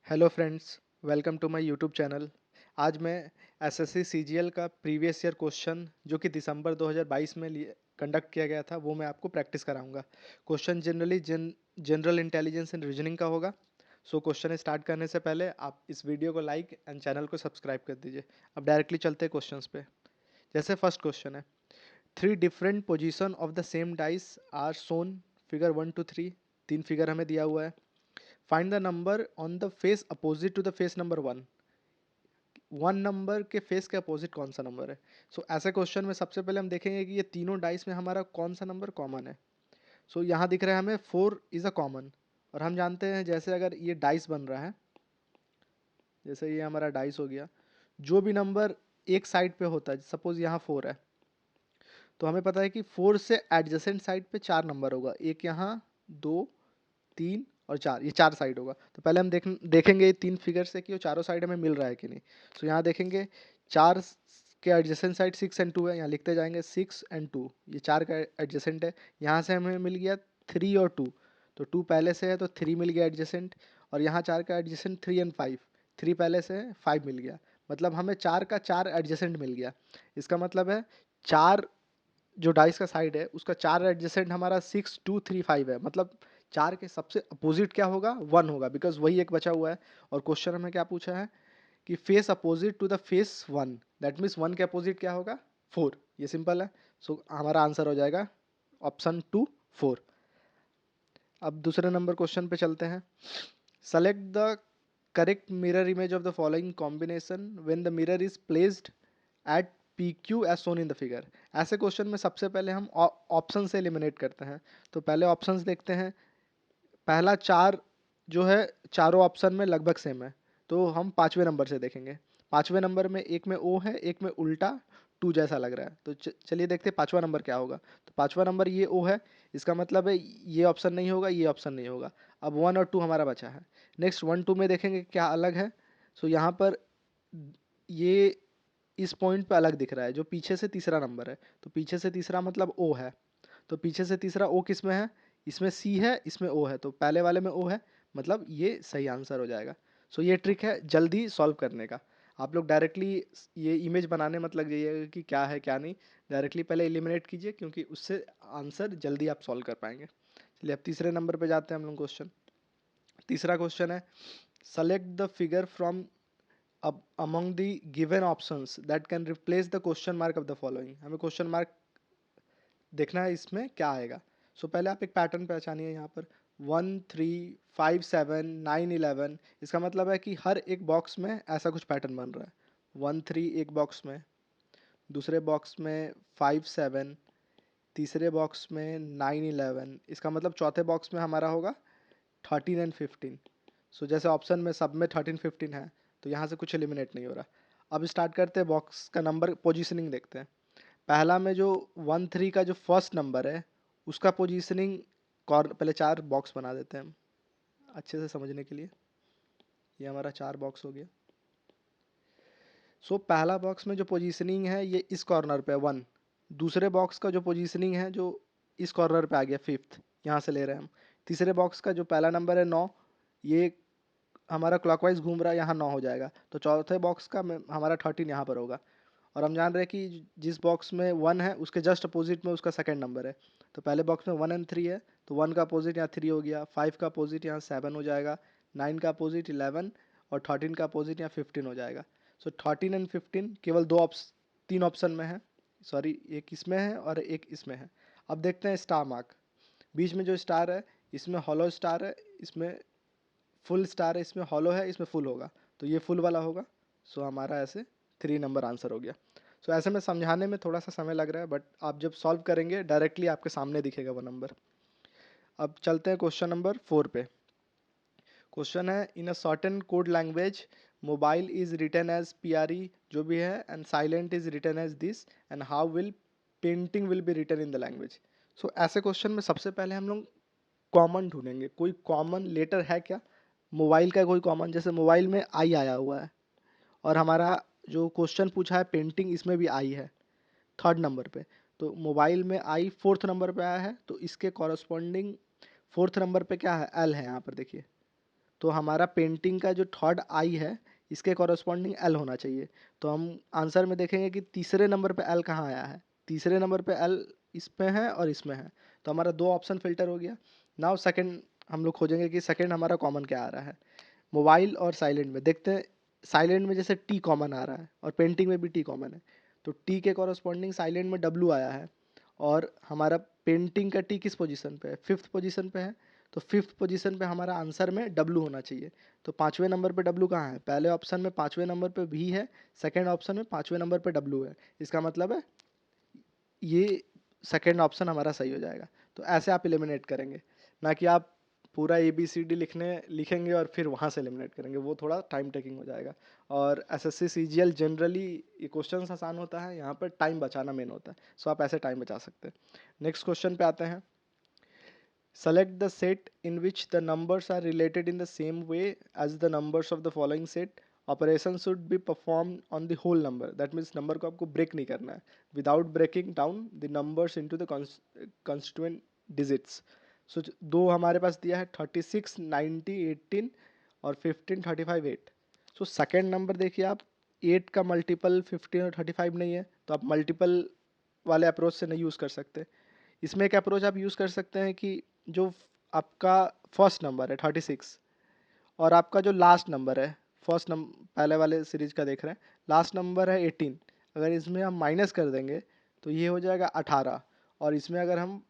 Hello friends, welcome to my YouTube channel. आज मैं SSC CGL का प्रीवियस ईयर क्वेश्चन जो कि दिसंबर 2022 में लिए कंडक्ट किया गया था वो मैं आपको प्रैक्टिस कराऊंगा। Question generally general intelligence and reasoning का होगा। सो क्वेश्चन स्टार्ट करने से पहले आप इस वीडियो को लाइक एंड चैनल को सब्सक्राइब कर दीजिए। अब डायरेक्टली चलते हैं क्वेश्चंस पे। जैसे फर्स्ट क्वेश्चन है, three different position of the same dice are shown, figure 1 to 3। तीन फिगर हमें दिया हुआ है। Find the number on the face opposite to the face number one. One number के फेस के अपोजिट कौन सा नंबर है। ऐसे क्वेश्चन में सबसे पहले हम देखेंगे कि ये तीनों डाइस में हमारा कौन सा नंबर कॉमन है। यहाँ दिख रहा है हमें 4 इज़ अ कॉमन। और हम जानते हैं जैसे अगर ये डाइस बन रहा है, जैसे ये हमारा डाइस हो गया, जो भी नंबर एक साइड पे होता है, सपोज यहाँ 4 है, तो हमें पता है कि 4 से एडजेसेंट साइड पे 4 नंबर होगा। एक यहाँ, 2, 3 और 4, ये 4 साइड होगा। तो पहले हम देखेंगे तीन फिगर से कि वो चारों साइड हमें मिल रहा है कि नहीं। यहाँ देखेंगे 4 के एडजेसेंट साइड 6 एंड 2 है। यहाँ लिखते जाएंगे 6 एंड 2, ये 4 का एडजेसेंट है। यहाँ से हमें मिल गया 3 और 2, तो 2 पहले से है तो 3 मिल गया एडजेसेंट। और यहाँ 4 का एडजेसेंट 3 एंड 5, 3 पहले से है, 5 मिल गया। मतलब हमें 4 का 4 एडजेसेंट मिल गया। इसका मतलब है 4 जो डाइस का साइड है उसका 4 एडजेसेंट हमारा 6, 2, 3, 5 है। मतलब 4 के सबसे अपोजिट क्या होगा, 1 होगा, बिकॉज वही एक बचा हुआ है। और क्वेश्चन हमें क्या पूछा है कि face opposite to the face 1, that means 1 के अपोजिट क्या होगा, 4। ये सिंपल है। हमारा आंसर हो जाएगा ऑप्शन 2, 4। अब दूसरे नंबर क्वेश्चन पे चलते हैं। Select the correct mirror image of the following combination when the mirror is placed at P Q as shown in the figure. ऐसे क्वेश्चन में सबसे पहले हम ऑप्शन से एलिमिनेट करते हैं। तो पहले ऑप्शंस देखते हैं। पहला 4 जो है, चारों ऑप्शन में लगभग सेम है, तो हम पाँचवें नंबर से देखेंगे। पाँचवें नंबर में एक में ओ है, एक में उल्टा 2 जैसा लग रहा है। तो चलिए देखते हैं पाँचवा नंबर क्या होगा। तो पाँचवा नंबर ये ओ है, इसका मतलब है ये ऑप्शन नहीं होगा, ये ऑप्शन नहीं होगा। अब 1 और 2 हमारा बचा है। नेक्स्ट 1, 2 में देखेंगे क्या अलग है। यहाँ पर ये इस पॉइंट पे अलग दिख रहा है, जो पीछे से तीसरा नंबर है। तो पीछे से तीसरा मतलब ओ है, तो पीछे से तीसरा ओ किस में है, इसमें सी है, इसमें ओ है, तो पहले वाले में ओ है, मतलब ये सही आंसर हो जाएगा। ये ट्रिक है जल्दी सॉल्व करने का। आप लोग डायरेक्टली ये इमेज बनाने मत लग जाइएगा कि क्या है क्या नहीं। डायरेक्टली पहले एलिमिनेट कीजिए, क्योंकि उससे आंसर जल्दी आप सॉल्व कर पाएंगे। चलिए अब तीसरे नंबर पे जाते हैं हम लोग क्वेश्चन। तीसरा क्वेश्चन है, select the figure from among the given options that can replace the question mark of the following। हमें क्वेश्चन मार्क देखना है, इसमें क्या आएगा। पहले आप एक पैटर्न पहचानिए। यहाँ पर 1, 3, 5, 7, 9, 11, इसका मतलब है कि हर एक बॉक्स में ऐसा कुछ पैटर्न बन रहा है। 1, 3 एक बॉक्स में, दूसरे बॉक्स में 5, 7, तीसरे बॉक्स में 9, 11, इसका मतलब चौथे बॉक्स में हमारा होगा 13 एंड 15। जैसे ऑप्शन में सब में 13, 15 है, तो यहाँ से कुछ एलिमिनेट नहीं हो रहा। अब स्टार्ट करते हैं, बॉक्स का नंबर पोजीशनिंग देखते हैं। पहला में जो 1, 3 का जो फर्स्ट नंबर है उसका पोजीशनिंग, कॉर्नर पहले 4 बॉक्स बना देते हैं हम अच्छे से समझने के लिए। ये हमारा 4 बॉक्स हो गया। पहला बॉक्स में जो पोजीशनिंग है ये इस कॉर्नर पे 1। दूसरे बॉक्स का जो पोजीशनिंग है जो इस कॉर्नर पे आ गया 5th, यहाँ से ले रहे हैं हम। तीसरे बॉक्स का जो पहला नंबर है 9, ये हमारा क्लॉकवाइज घूम रहा है, यहाँ 9 हो जाएगा। तो चौथे बॉक्स का हमारा 13 यहाँ पर होगा। और हम जान रहे हैं कि जिस बॉक्स में 1 है उसके जस्ट अपोजिट में उसका सेकंड नंबर है। तो पहले बॉक्स में 1 एंड 3 है, तो 1 का अपोजिट यहाँ 3 हो गया, 5 का अपोजिट यहाँ 7 हो जाएगा, 9 का अपोजिट 11 और 13 का अपोजिट यहाँ 15 हो जाएगा। 13 एंड 15 केवल तीन ऑप्शन में है, सॉरी एक इसमें है और एक इसमें है। अब देखते हैं स्टार मार्क। बीच में जो स्टार है इसमें हॉलो स्टार है, इसमें फुल स्टार है, इसमें हॉलो है, इसमें फुल होगा, तो ये फुल वाला होगा। हमारा ऐसे 3 नंबर आंसर हो गया। ऐसे में समझाने में थोड़ा सा समय लग रहा है, बट आप जब सॉल्व करेंगे डायरेक्टली आपके सामने दिखेगा वो नंबर। अब चलते हैं क्वेश्चन नंबर 4 पे। क्वेश्चन है, in a certain code language mobile is written as PRE जो भी है, and silent is written as this, and how will painting will be written in the language. ऐसे क्वेश्चन में सबसे पहले हम लोग कॉमन ढूंढेंगे। कोई कॉमन लेटर है क्या मोबाइल का, कोई कॉमन, जैसे मोबाइल में आई आया हुआ है, और हमारा जो क्वेश्चन पूछा है पेंटिंग, इसमें भी आई है थर्ड नंबर पे। तो मोबाइल में आई फोर्थ नंबर पे आया है, तो इसके कॉरस्पॉन्डिंग फोर्थ नंबर पे क्या है, एल है। यहाँ पर देखिए तो हमारा पेंटिंग का जो थर्ड आई है इसके कॉरस्पॉन्डिंग एल होना चाहिए। तो हम आंसर में देखेंगे कि तीसरे नंबर पे एल कहाँ आया है, तीसरे नंबर पे एल इसमें है और इसमें है, तो हमारा दो ऑप्शन फिल्टर हो गया। नाउ सेकंड हम लोग खोजेंगे कि सेकंड हमारा कॉमन क्या आ रहा है। मोबाइल और साइलेंट में देखते हैं, साइलेंट में जैसे टी कॉमन आ रहा है और पेंटिंग में भी टी कॉमन है, तो टी के कॉरस्पॉन्डिंग साइलेंट में डब्लू आया है और हमारा पेंटिंग का टी किस पोजीशन पे है, फिफ्थ पोजीशन पे है, तो फिफ्थ पोजीशन पे हमारा आंसर में डब्लू होना चाहिए। तो पाँचवें नंबर पे डब्लू कहाँ है, पहले ऑप्शन में पाँचवें नंबर पे भी है, सेकंड ऑप्शन में पाँचवें नंबर पे डब्लू है, इसका मतलब है ये सेकंड ऑप्शन हमारा सही हो जाएगा। तो ऐसे आप एलिमिनेट करेंगे, ना कि आप पूरा ए बी सी डी लिखेंगे और फिर वहाँ से एलिमिनेट करेंगे, वो थोड़ा टाइम टेकिंग हो जाएगा। और एसएससी सीजीएल जनरली ये क्वेश्चन आसान होता है, यहाँ पर टाइम बचाना मेन होता है, सो आप ऐसे टाइम बचा सकते हैं। नेक्स्ट क्वेश्चन पे आते हैं। Select the set in which the numbers are related in the same way as the numbers of the following set. Operation should be perform on the whole number, that means number को आपको break नहीं करना है, without breaking down the numbers into the constituent digits. So दो हमारे पास दिया है 36, 90, 18 और 15, 35, 8। सो सेकेंड नंबर देखिए आप, 8 का मल्टीपल 15 और 35 नहीं है, तो आप मल्टीपल वाले अप्रोच से नहीं यूज़ कर सकते। इसमें एक अप्रोच आप यूज़ कर सकते हैं कि जो आपका फर्स्ट नंबर है 36 और आपका जो लास्ट नंबर है, फर्स्ट नंबर पहले वाले सीरीज का देख रहे हैं, लास्ट नंबर है 18, अगर इसमें हम माइनस कर देंगे तो ये हो जाएगा 18, और इसमें अगर हम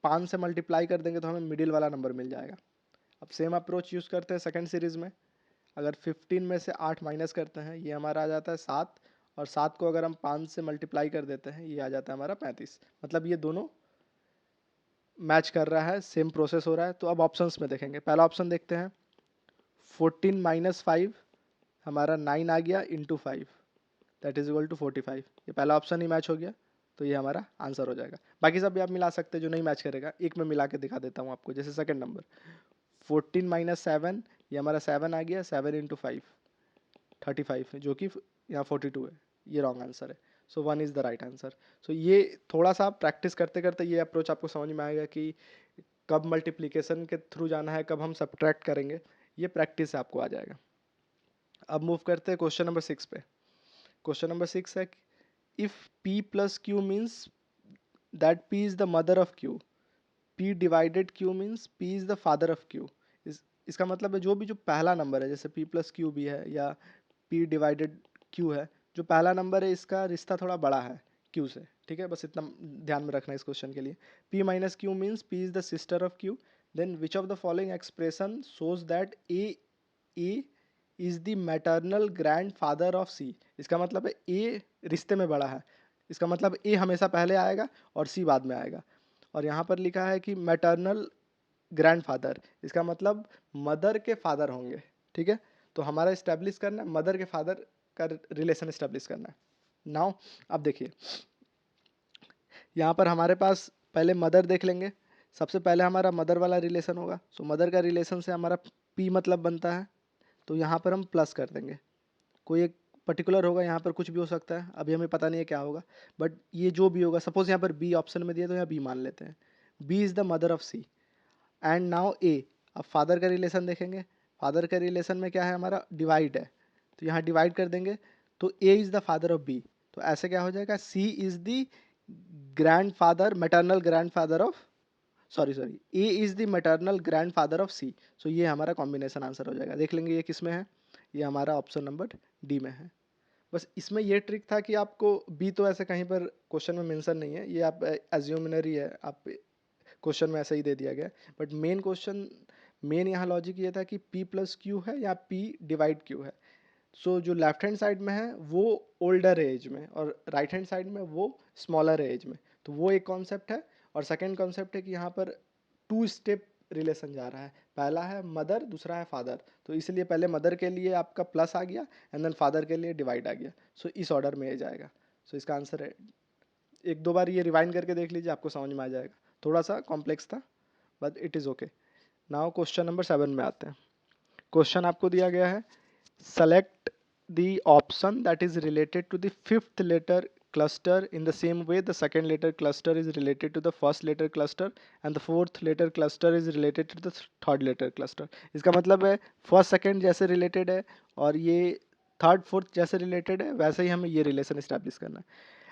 5 से मल्टीप्लाई कर देंगे तो हमें मिडिल वाला नंबर मिल जाएगा। अब सेम अप्रोच यूज़ करते हैं सेकंड सीरीज़ में। अगर 15 में से 8 माइनस करते हैं, ये हमारा आ जाता है 7, और 7 को अगर हम 5 से मल्टीप्लाई कर देते हैं, ये आ जाता है हमारा 35। मतलब ये दोनों मैच कर रहा है, सेम प्रोसेस हो रहा है। तो अब ऑप्शंस में देखेंगे, पहला ऑप्शन देखते हैं, 14 माइनस 5 हमारा 9 आ गया into 5, that is equal to 45। ये पहला ऑप्शन ही मैच हो गया, तो ये हमारा आंसर हो जाएगा। बाकी सब भी आप मिला सकते हैं, जो नहीं मैच करेगा एक में मिला के दिखा देता हूँ आपको। जैसे सेकंड नंबर 14 माइनस 7, ये हमारा 7 आ गया, 7 इंटू 5 35, जो कि यहाँ 42 है, ये रॉन्ग आंसर है। सो 1 इज़ द राइट आंसर। सो ये थोड़ा सा प्रैक्टिस करते करते ये अप्रोच आपको समझ में आएगा कि कब मल्टीप्लिकेशन के थ्रू जाना है, कब हम सब्ट्रैक्ट करेंगे, ये प्रैक्टिस से आपको आ जाएगा। अब मूव करते हैं क्वेश्चन नंबर 6 पे। क्वेश्चन नंबर 6 है, if p plus Q means that p is the mother of q, p divided q means p is the father of q। इसका मतलब है जो भी जो पहला नंबर है, जैसे p प्लस क्यू भी है या p डिवाइडेड q है, जो पहला नंबर है इसका रिश्ता थोड़ा बड़ा है q से, ठीक है, बस इतना ध्यान में रखना है इस क्वेश्चन के लिए। p minus q means p is the sister of q, then which of the following expression shows that a is the maternal grandfather of C. इसका मतलब है ए रिश्ते में बड़ा है, इसका मतलब ए हमेशा पहले आएगा और सी बाद में आएगा। और यहाँ पर लिखा है कि मैटरनल ग्रैंड फादर, इसका मतलब मदर के फादर होंगे, ठीक है। तो हमारा इस्टेब्लिश करना है, मदर के फादर का रिलेशन इस्टेब्लिश करना है। नाउ अब देखिए, यहाँ पर हमारे पास पहले मदर देख लेंगे। सबसे पहले हमारा मदर वाला रिलेशन होगा, सो मदर का रिलेशन से हमारा पी मतलब बनता है, तो यहाँ पर हम प्लस कर देंगे। कोई एक पर्टिकुलर होगा, यहाँ पर कुछ भी हो सकता है, अभी हमें पता नहीं है क्या होगा, बट ये जो भी होगा, सपोज यहाँ पर बी ऑप्शन में दिया तो यहाँ बी मान लेते हैं, B is the mother of C. And now A, अब फादर का रिलेशन देखेंगे, फादर का रिलेशन में क्या है हमारा डिवाइड है, तो यहाँ डिवाइड कर देंगे, तो A is the father of B, तो ऐसे क्या हो जाएगा, C is the grandfather, maternal grandfather of, sorry A is the maternal grandfather of C. So ये हमारा कॉम्बिनेशन आंसर हो जाएगा। देख लेंगे ये किस में है, ये हमारा ऑप्शन नंबर डी में है। बस इसमें ये ट्रिक था कि आपको बी तो ऐसे कहीं पर क्वेश्चन में मेंशन नहीं है, ये आप एज्यूमिनरी है, आप क्वेश्चन में ऐसा ही दे दिया गया, बट मेन यहाँ लॉजिक ये था कि p प्लस क्यू है या p डिवाइड क्यू है। सो जो लेफ्ट हैंड साइड में है वो ओल्डर एज में और राइट हैंड साइड में वो स्मॉलर एज में, तो वो एक कॉन्सेप्ट है। और सेकेंड कॉन्सेप्ट है कि यहाँ पर 2 स्टेप रिलेशन जा रहा है, पहला है मदर, दूसरा है फादर, तो इसलिए पहले मदर के लिए आपका प्लस आ गया एंड देन फादर के लिए डिवाइड आ गया। सो इस ऑर्डर में ये जाएगा। सो इसका आंसर है, एक दो बार ये रिवाइंड करके देख लीजिए, आपको समझ में आ जाएगा। थोड़ा सा कॉम्प्लेक्स था but it is okay. Now question number 7 में आते हैं। क्वेश्चन आपको दिया गया है, select the option that is related to the fifth letter cluster in the same way the second letter cluster is related to the first letter cluster and the fourth letter cluster is related to the third letter cluster। इसका मतलब है first second जैसे related है और ये third fourth जैसे related है, वैसे ही हमें ये रिलेशन इस्टेब्लिश करना है।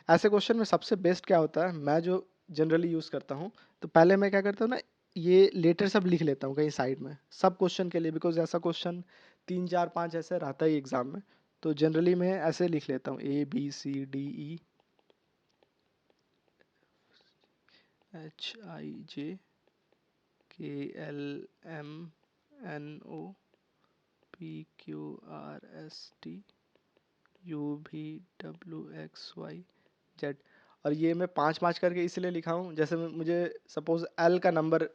ऐसे क्वेश्चन में सबसे बेस्ट क्या होता है, मैं जो जनरली यूज़ करता हूँ, तो पहले मैं क्या करता हूँ ना, ये लेटर सब लिख लेता हूँ कहीं साइड में सब क्वेश्चन के लिए, बिकॉज ऐसा क्वेश्चन 3 4 5 ऐसे रहता है एग्जाम में। तो जनरली मैं ऐसे लिख लेता हूँ ABCDEFGHIJKLMNOPQRSTUVWXYZ। और ये मैं 5 5 करके इसलिए लिखा हूँ, जैसे मुझे सपोज एल का नंबर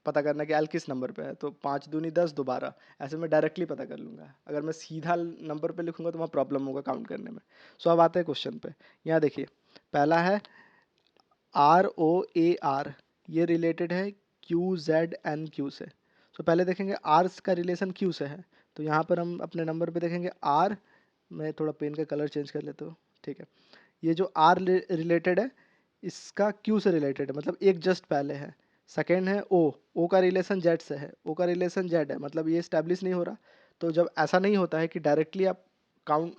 पता करना है कि एल किस नंबर पे है, तो 5 दूनी 10 दोबारा, ऐसे मैं डायरेक्टली पता कर लूँगा। अगर मैं सीधा नंबर पे लिखूँगा तो वहाँ प्रॉब्लम होगा काउंट करने में। सो अब आते हैं क्वेश्चन पे। यहाँ देखिए पहला है ROAR, ये रिलेटेड है QZNQ से। सो पहले देखेंगे आर्स का रिलेशन क्यू से है, तो यहाँ पर हम अपने नंबर पे देखेंगे आर। मैं थोड़ा पेन का कलर चेंज कर लेता हूँ, ठीक है। ये जो आर रिलेटेड है इसका क्यू से रिलेटेड है, मतलब एक जस्ट पहले है। सेकेंड है ओ का रिलेशन जेड से है, ओ का रिलेशन जेड है, मतलब ये स्टैब्लिश नहीं हो रहा। तो जब ऐसा नहीं होता है कि डायरेक्टली आप count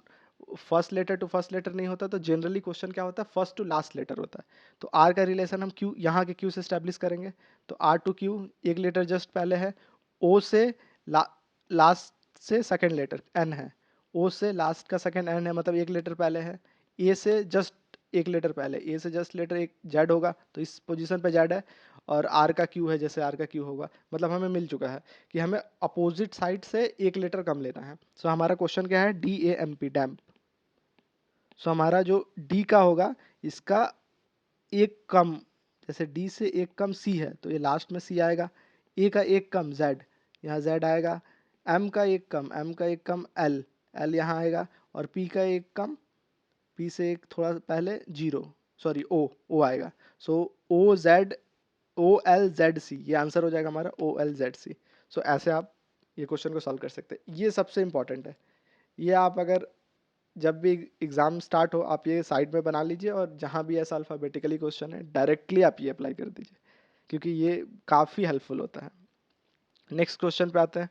first letter to first letter नहीं होता, तो जनरली क्वेश्चन क्या होता है, फर्स्ट टू लास्ट लेटर होता है। तो आर का रिलेशन हम क्यू, यहाँ के क्यू से स्टैब्लिश करेंगे। तो आर टू क्यू एक लेटर जस्ट पहले है, ओ से लास्ट से सेकेंड लेटर एन है, ओ से लास्ट का सेकेंड एन है, मतलब एक लेटर पहले है। ए से जस्ट एक लेटर पहले, ए से जस्ट लेटर एक जेड होगा, तो इस पोजीशन पे जेड है। और आर का क्यू है, जैसे आर का क्यू होगा, मतलब हमें मिल चुका है कि हमें अपोजिट साइड से एक लेटर कम लेना है। सो हमारा क्वेश्चन क्या है, DAMP डैम्प। सो हमारा जो डी का होगा इसका एक कम, जैसे डी से एक कम सी है तो ये लास्ट में सी आएगा। ए का एक कम जेड, यहाँ जेड आएगा। एम का एक कम, एम का एक कम एल, एल यहाँ आएगा। और पी का एक कम, पी से एक थोड़ा पहले जीरो, सॉरी ओ आएगा। सो OLZC, ये आंसर हो जाएगा हमारा OLZC। सो ऐसे आप ये क्वेश्चन को सॉल्व कर सकते हैं। ये सबसे इंपॉर्टेंट है। ये आप अगर जब भी एग्ज़ाम स्टार्ट हो आप ये साइड में बना लीजिए, और जहाँ भी ऐसा अल्फ़ाबेटिकली क्वेश्चन है डायरेक्टली आप ये अप्लाई कर दीजिए, क्योंकि ये काफ़ी हेल्पफुल होता है। नेक्स्ट क्वेश्चन पे आते हैं।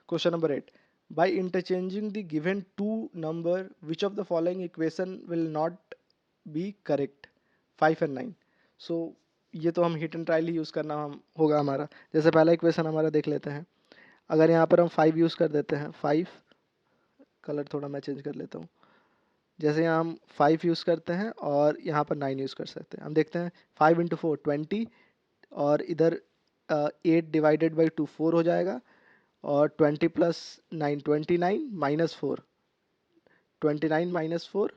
Question number 8, by interchanging the given two number which of the following equation will not be correct, 5 and 9। So ये तो हम हिट एंड ट्रायल ही यूज़ करना हम होगा हमारा। जैसे पहला इक्वेशन हमारा देख लेते हैं। अगर यहाँ पर हम 5 यूज़ कर देते हैं, 5, कलर थोड़ा मैं चेंज कर लेता हूँ। जैसे यहाँ हम 5 यूज़ करते हैं और यहाँ पर 9 यूज़ कर सकते हैं। हम देखते हैं 5 इंटू 4 20, और इधर 8 डिवाइडेड बाई 2 4 हो जाएगा, और 20 प्लस 9 29 माइनस 4, 29 माइनस 4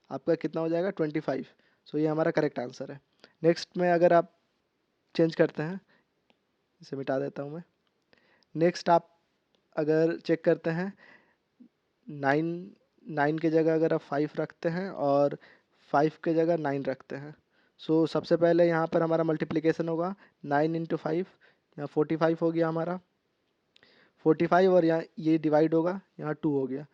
आपका कितना हो जाएगा 25। सो ये हमारा करेक्ट आंसर है। नेक्स्ट में अगर आप चेंज करते हैं, इसे मिटा देता हूँ मैं। नेक्स्ट आप अगर चेक करते हैं 9 की जगह अगर आप 5 रखते हैं और 5 की जगह 9 रखते हैं, सो सबसे पहले यहाँ पर हमारा मल्टीप्लिकेशन होगा 9 इंटू 5, यहाँ 45 हो गया हमारा 45, और यहाँ ये डिवाइड होगा, यहाँ 2 हो गया।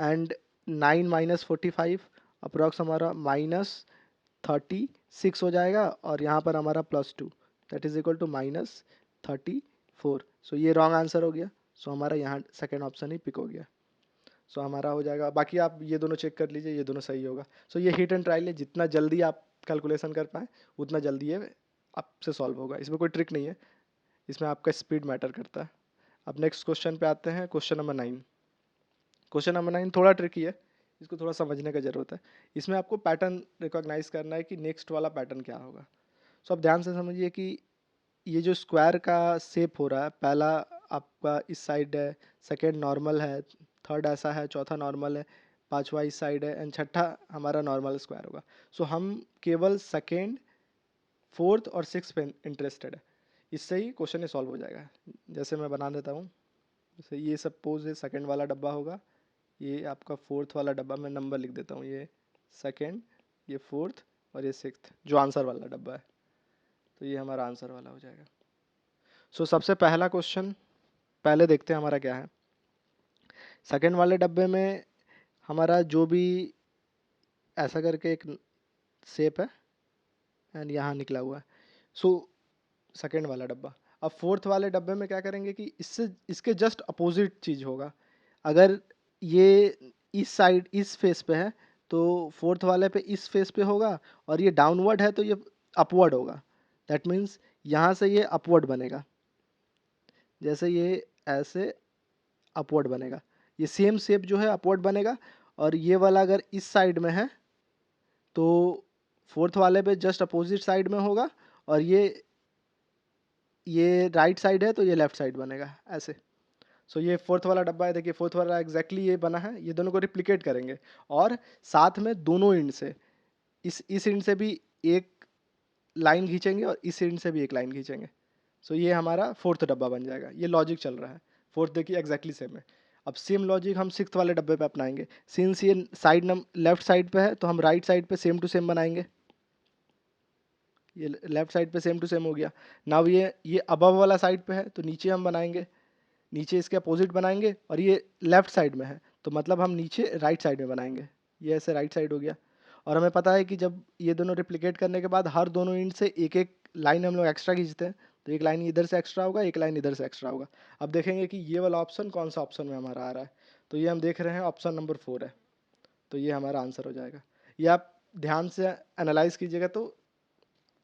एंड 9 माइनस 45 अप्रॉक्स हमारा -36 हो जाएगा, और यहाँ पर हमारा +2 दैट इज इक्वल टू -34। सो ये रॉन्ग आंसर हो गया। सो हमारा यहाँ सेकेंड ऑप्शन ही पिक हो गया। सो हमारा हो जाएगा। बाकी आप ये दोनों चेक कर लीजिए, ये दोनों सही होगा। सो ये हिट एंड ट्रायल है, जितना जल्दी आप कैलकुलेशन कर पाएँ उतना जल्दी ये आपसे सॉल्व होगा। इसमें कोई ट्रिक नहीं है, इसमें आपका स्पीड मैटर करता है। अब नेक्स्ट क्वेश्चन पे आते हैं, क्वेश्चन नंबर 9। क्वेश्चन नंबर 9 थोड़ा ट्रिकी है, इसको थोड़ा समझने का ज़रूरत है। इसमें आपको पैटर्न रिकॉग्नाइज करना है कि नेक्स्ट वाला पैटर्न क्या होगा। सो आप ध्यान से समझिए कि ये जो स्क्वायर का शेप हो रहा है, पहला आपका इस साइड है, सेकेंड नॉर्मल है, थर्ड ऐसा है, चौथा नॉर्मल है, पांचवा इस साइड है, एंड छठा हमारा नॉर्मल स्क्वायर होगा। सो हम केवल सेकेंड, फोर्थ और सिक्स पे इंटरेस्टेड है। इससे ही क्वेश्चन ये सॉल्व हो जाएगा। जैसे मैं बना देता हूँ, जैसे ये सपोज ये सेकेंड वाला डब्बा होगा, ये आपका फोर्थ वाला डब्बा, मैं नंबर लिख देता हूँ, ये सेकेंड, ये फोर्थ, और ये सिक्स्थ जो आंसर वाला डब्बा है। तो ये हमारा आंसर वाला हो जाएगा। सो सबसे पहला क्वेश्चन पहले देखते हैं हमारा क्या है। सेकेंड वाले डब्बे में हमारा जो भी ऐसा करके एक शेप है एंड यहाँ निकला हुआ है। सो सेकेंड वाला डब्बा। अब फोर्थ वाले डब्बे में क्या करेंगे कि इससे इसके जस्ट अपोजिट चीज़ होगा। अगर ये इस साइड इस फेस पे है तो फोर्थ वाले पे इस फेस पे होगा, और ये डाउनवर्ड है तो ये अपवर्ड होगा। दैट मीन्स यहाँ से ये अपवर्ड बनेगा, जैसे ये ऐसे अपवर्ड बनेगा, ये सेम शेप जो है अपवर्ड बनेगा। और ये वाला अगर इस साइड में है तो फोर्थ वाले पे जस्ट अपोजिट साइड में होगा, और ये राइट साइड है तो ये लेफ्ट साइड बनेगा ऐसे। सो ये फोर्थ वाला डब्बा है, देखिए फोर्थ वाला एग्जैक्टली ये बना है। ये दोनों को रिप्लिकेट करेंगे और साथ में दोनों एंड से इस एंड से भी एक लाइन खींचेंगे और इस एंड से भी एक लाइन खींचेंगे। सो ये हमारा फोर्थ डब्बा बन जाएगा। ये लॉजिक चल रहा है। फोर्थ देखिए एग्जैक्टली सेम है। अब सेम लॉजिक हम सिक्स्थ वाले डब्बे पे अपनाएंगे। सिंस ये साइड लेफ्ट साइड पे है तो हम राइट साइड पे सेम टू सेम बनाएंगे। ये लेफ्ट साइड पे सेम टू सेम हो गया। नाउ ये अबव वाला साइड पे है तो नीचे हम बनाएंगे, नीचे इसके अपोजिट बनाएंगे, और ये लेफ्ट साइड में है तो मतलब हम नीचे राइट साइड में बनाएंगे। ये ऐसे राइट साइड हो गया। और हमें पता है कि जब ये दोनों रिप्लिकेट करने के बाद हर दोनों एंड से एक एक लाइन हम लोग एक्स्ट्रा खींचते हैं, तो एक लाइन इधर से एक्स्ट्रा होगा, एक लाइन इधर से एक्स्ट्रा होगा। अब देखेंगे कि ये वाला ऑप्शन कौन सा ऑप्शन में हमारा आ रहा है। तो ये हम देख रहे हैं ऑप्शन नंबर 4 है, तो ये हमारा आंसर हो जाएगा। ये आप ध्यान से एनालाइज कीजिएगा तो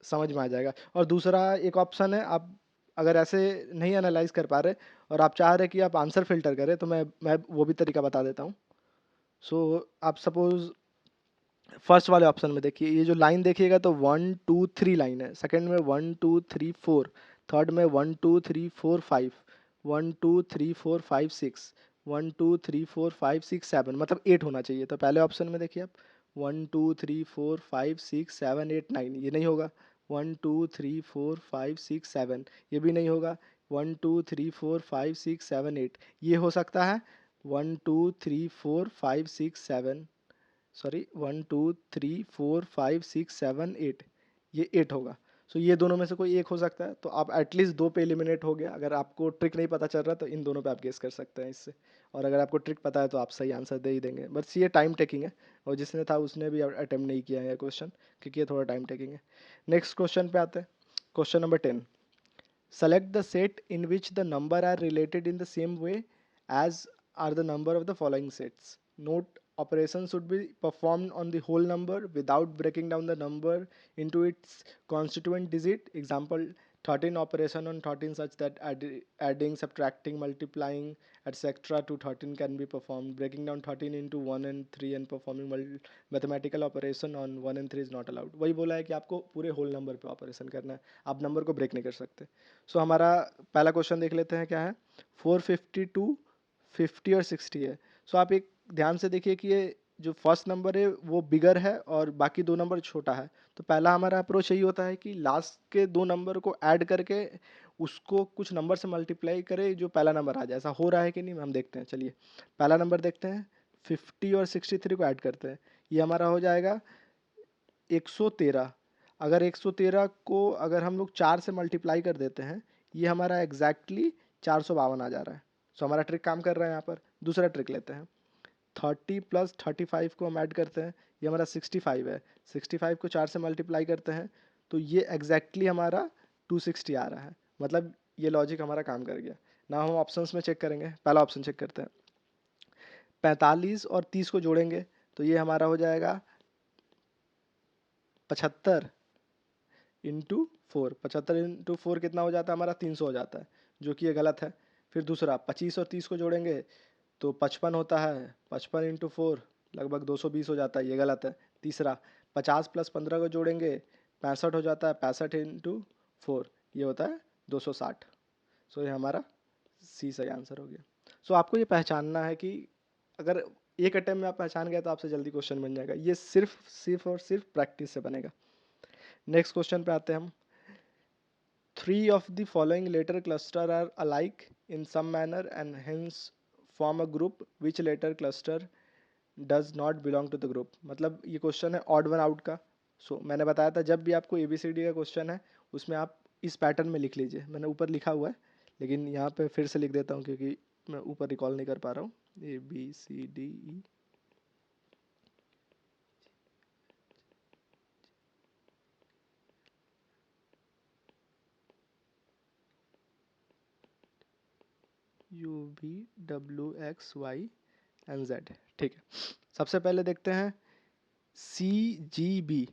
समझ में आ जाएगा। और दूसरा एक ऑप्शन है, आप अगर ऐसे नहीं एनालाइज कर पा रहे और आप चाह रहे कि आप आंसर फिल्टर करें तो मैं वो भी तरीका बता देता हूँ। सो आप सपोज फर्स्ट वाले ऑप्शन में देखिए, ये जो लाइन देखिएगा तो 1 2 3 लाइन है, सेकंड में 1 2 3 4, थर्ड में 1 2 3 4 5, 1 2 3 4 5 6, 1 2 3 4 5 6 7, मतलब 8 होना चाहिए। तो पहले ऑप्शन में देखिए आप 1 2 3 4 5 6 7 8 9, ये नहीं होगा। 1 2 3 4 5 6 7, ये भी नहीं होगा। 1 2 3 4 5 6 7 8, ये हो सकता है। 1 2 3 4 5 6 7, सॉरी 1 2 3 4 5 6 7 8, ये 8 होगा। सो ये दोनों में से कोई एक हो सकता है। तो आप एटलीस्ट दो पे एलिमिनेट हो गया। अगर आपको ट्रिक नहीं पता चल रहा तो इन दोनों पे आप गेस कर सकते हैं इससे। और अगर आपको ट्रिक पता है तो आप सही आंसर दे ही देंगे। बस ये टाइम टेकिंग है, और जिसने था उसने भी अटेम्प्ट नहीं किया है क्वेश्चन, क्योंकि ये थोड़ा टाइम टेकिंग है। नेक्स्ट क्वेश्चन पे आते हैं। Question number 10। Select the set in which the number are related in the same way as are the number of the following sets. Note, operations should be performed on the whole number without breaking down the number into its constituent digit. Example, 13 operation on 13 such that adding, subtracting, multiplying, etc. to 13 can be performed. Breaking down 13 into 1 and 3 and performing mathematical operation on 1 and 3 is not allowed. वही बोला है कि आपको पूरे whole number पे operation करना है, आप नंबर को ब्रेक नहीं कर सकते। सो हमारा पहला क्वेश्चन देख लेते हैं क्या है। 452, 50 और 60 है। सो आप एक ध्यान से देखिए कि ये जो फर्स्ट नंबर है वो बिगर है और बाकी दो नंबर छोटा है। तो पहला हमारा अप्रोच यही होता है कि लास्ट के दो नंबर को ऐड करके उसको कुछ नंबर से मल्टीप्लाई करें जो पहला नंबर आ जाए। ऐसा हो रहा है कि नहीं हम देखते हैं। चलिए पहला नंबर देखते हैं। 50 और 63 को ऐड करते हैं, ये हमारा हो जाएगा 113। अगर 113 को अगर हम लोग 4 से मल्टीप्लाई कर देते हैं, ये हमारा एग्जैक्टली 452 आ जा रहा है। सो हमारा ट्रिक काम कर रहा है यहाँ पर। दूसरा ट्रिक लेते हैं। 30 प्लस 35 को हम ऐड करते हैं, ये हमारा 65 है। 65 को 4 से मल्टीप्लाई करते हैं तो ये एग्जैक्टली हमारा 260 आ रहा है। मतलब ये लॉजिक हमारा काम कर गया ना। हम ऑप्शंस में चेक करेंगे। पहला ऑप्शन चेक करते हैं। 45 और 30 को जोड़ेंगे तो ये हमारा हो जाएगा 75 इंटू 4। 75 इंटू 4 कितना हो जाता है हमारा 300 हो जाता है, जो कि ये गलत है। फिर दूसरा 25 और 30 को जोड़ेंगे तो 55 होता है। 55 इंटू 4 लगभग 220 हो जाता है, ये गलत है। तीसरा 50 प्लस 15 को जोड़ेंगे 65 हो जाता है। 65 इंटू 4 ये होता है 260। सो ये हमारा सी सही आंसर हो गया। सो आपको ये पहचानना है कि अगर एक अटेम्प्ट में आप पहचान गए तो आपसे जल्दी क्वेश्चन बन जाएगा। ये सिर्फ और सिर्फ प्रैक्टिस से बनेगा। नेक्स्ट क्वेश्चन पे आते हैं हम। 3 of the following letter cluster are alike in some manner and hence form a group. Which letter cluster does not belong to the group? मतलब ये क्वेश्चन है ऑड वन आउट का। मैंने बताया था जब भी आपको ABCD का क्वेश्चन है उसमें आप इस पैटर्न में लिख लीजिए। मैंने ऊपर लिखा हुआ है लेकिन यहाँ पे फिर से लिख देता हूँ क्योंकि मैं ऊपर रिकॉल नहीं कर पा रहा हूँ। ABCDE U V W X Y N Z. ठीक है, सबसे पहले देखते हैं सी जी बी।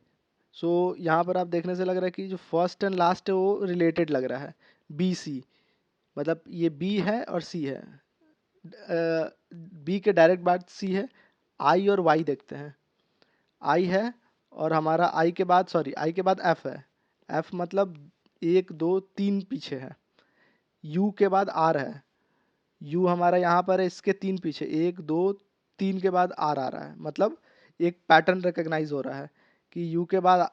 सो यहाँ पर आप देखने से लग रहा है कि जो फर्स्ट एंड लास्ट है वो रिलेटेड लग रहा है, बी सी, मतलब ये बी है और सी है, बी के डायरेक्ट बाद सी है। आई और वाई देखते हैं, आई है और हमारा आई के बाद, सॉरी आई के बाद एफ है, एफ मतलब एक दो तीन पीछे है। यू के बाद आर है, यू हमारा यहाँ पर है इसके तीन पीछे, एक दो तीन के बाद आर आ रहा है, मतलब एक पैटर्न रिकग्नाइज हो रहा है कि यू के बाद,